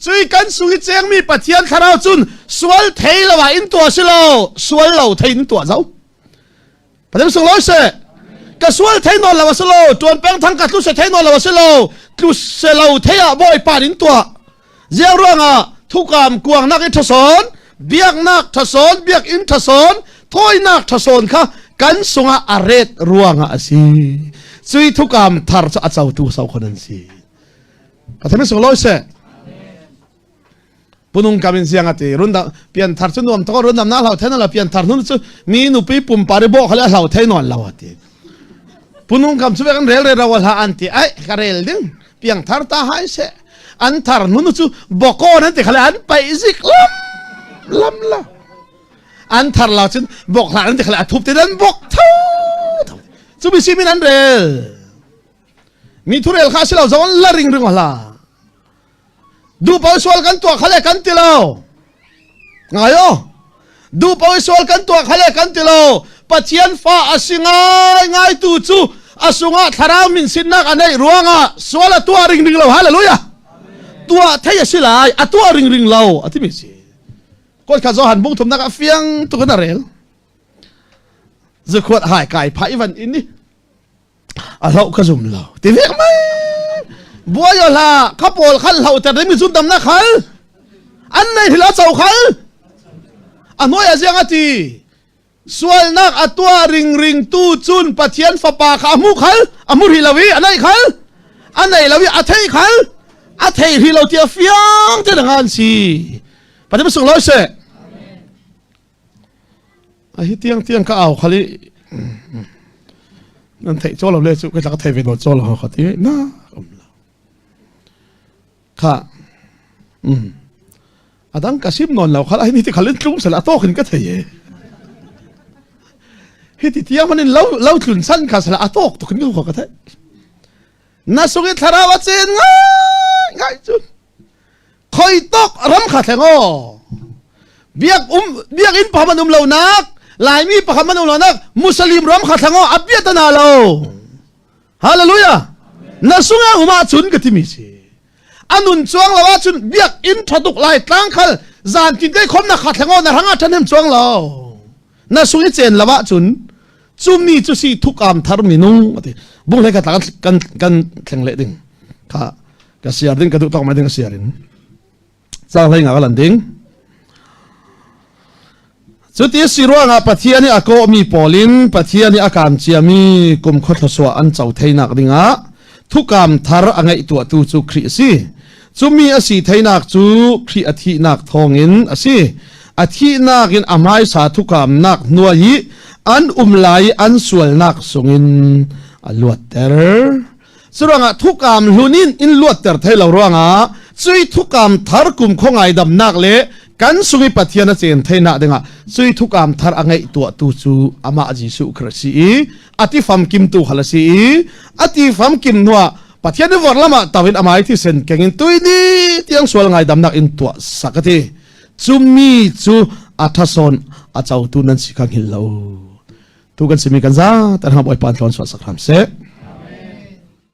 ช่วยกันสุขเจียงมีปัจจัยธาราวจุนสวลเทยละว่าอินตัวสิเราสวลเราเทยอินตัวเจ้าประเดี๋ยวส่งร้อยเสก็สวลเทยนอนละว่าสิเราจวนแป้งทั้งกัดลุเสเทยนอนละว่าสิเราลุเสเราเทียบ่อยป่าอินตัวเจียงรวงอ่ะทุกกามกวางนักอินทศนเบียกนักทศนเบียกอินทศนถอยนักทศนค่ะกันสงอาเรศรวงอ่ะสิช่วยทุกกามทารจะอาเจ้าตัวเจ้าคนนั้นสิก็ทำให้ส่งร้อยเสปุนุงกามินเสียงอ่ะที่รุ่นดาเปลี่ยนทารจุนวมตะก็รุ่นดำน้าเราเท่านั้นเราเปลี่ยนทารนุ่นจุมีนุปีปุ่มปาริโบเขาเรียกเราเท่านอนเราอ่ะที่ปุนุงกำช่วยกันเรลเราว่าอันที่ไอ้กระเรลดึงเปลี่ยนทารตาหายเสอันทารนุ่นจุบอกก้อนนั่นที่เขาเรียกอันไปสิกลำละอันทารเราจุนบอกหลานนั่นที่เขาเรียกทุบที่นั่นบอกเท่าจุบิซิมินันเรลมีทุเรศข้าศึกเราจะวันละริงว่าละดูไปสวลกันตัวเขาเลยกันตีเรา ไงอ๋อดูปวิสวลกันตัวขะเลกันติโลปะเทียนฟ้าอสิงายง่ายตูจูอสุงะทารามินสินนักอันไหนรัวงะสวลตัวริงริงเราฮาเลลูยาตัวเทียสิลายอตัวริงริงเราอธิมิสิคนข้าจะหันบุ้งทุมนักเฟียงตุกันอะไรจะขวดหายไก่ไผ่วันอินนี่เราขจุมเราตีเวียงไหมบัวยละข้าพลขันเราแต่ได้มีสุดดำนักขันอันไหนที่เราเจ้าขันอันน้อยอาเซียงตีส่วนนักตัวริงริงตู้จุนปะเทียนฟ้าป่าขามุขันอามุฮิลาวีอันไหนขันอันไหนลาวีอาเทยขันอาเทยที่เราเทียเฟียงจะดังอันสิปฏิบัติส่งร้อยเสะไอ้เตียงก็เอาขลินั่นเทโจเราเลยสุก็จะเทเป็นโจเราขอที่น่าค่ะอาดังกระซิบนอนเราขลินี่ที่ขลินจุ่มสละโต้ขึ้นก็เทยเฮติเตียมันนี่เล่าถึงสั้นค่ะสละโต้ตกขึ้นก็ขอก็เทน่าสุกิทาราวเจนง่ายจุดคอยตกรำขัดแทงอ้อเบียกอินพามันเรานักหลายมีประคำมันเรานักมุสลิมรำขัดแทงอ้ออับเบียตนาเราฮาเลลูยาน่าสุงะอุมาจุนกติมิสิอันนุนจวงเราว่าจุนเบียกอินทดุกลายตั้งขัลจานกินได้คมนักขัดแทงอ้อในหังอาทันเห็นจวงเราน่าสุงะเจนเราว่าจุนจุมีจุสีทุกอามทารุมินุงบุ้งเลยกันกันแข่งเละดิ้งค่ะกระเสียดิ้งกระตุกต้องมาดิ้งกระเสียดิ้งสร้างอะไรงากันดิ้งจุดที่สิรัวงาปัทยานี่อากอมีปอลินปัทยานี่อาการเจียมีกุมขดสวอันเจ้าไทยนักดิ้งะทุกอามทาร์อังไอตัวตูจูคริสิจุมีอสีไทยนักจูคริอธินักทองอินอสีอธินักอินอามายสาทุกอามนักนัวยีอันไลอันสวลนักสงินลวดเตอร์สุรังะทุกอามลุนินอินลวดเตอร์ไทยเรารังะซุยทุกอามทาร์กุมคงไอดำนักเละกันสุกิปัทยานะเจนไทยนักเดงะซุยทุกอามทาร์อังไอตัวตูจูอามาจิสุครสีอติฟัมกิมตูขลสีอติฟัมกิมนัวปัทยานี่วอร์ละมาตาวินอามาที่เซนเก่งตุยดีที่ยังสวลไงดำนักอินตัวสักทีจุมีจูอัทสอนอาเจ้าตูนันสิกังฮิลโลทุกันสิมีกันซะแต่ทำไว้ปานตอนสวดสักครั้งเส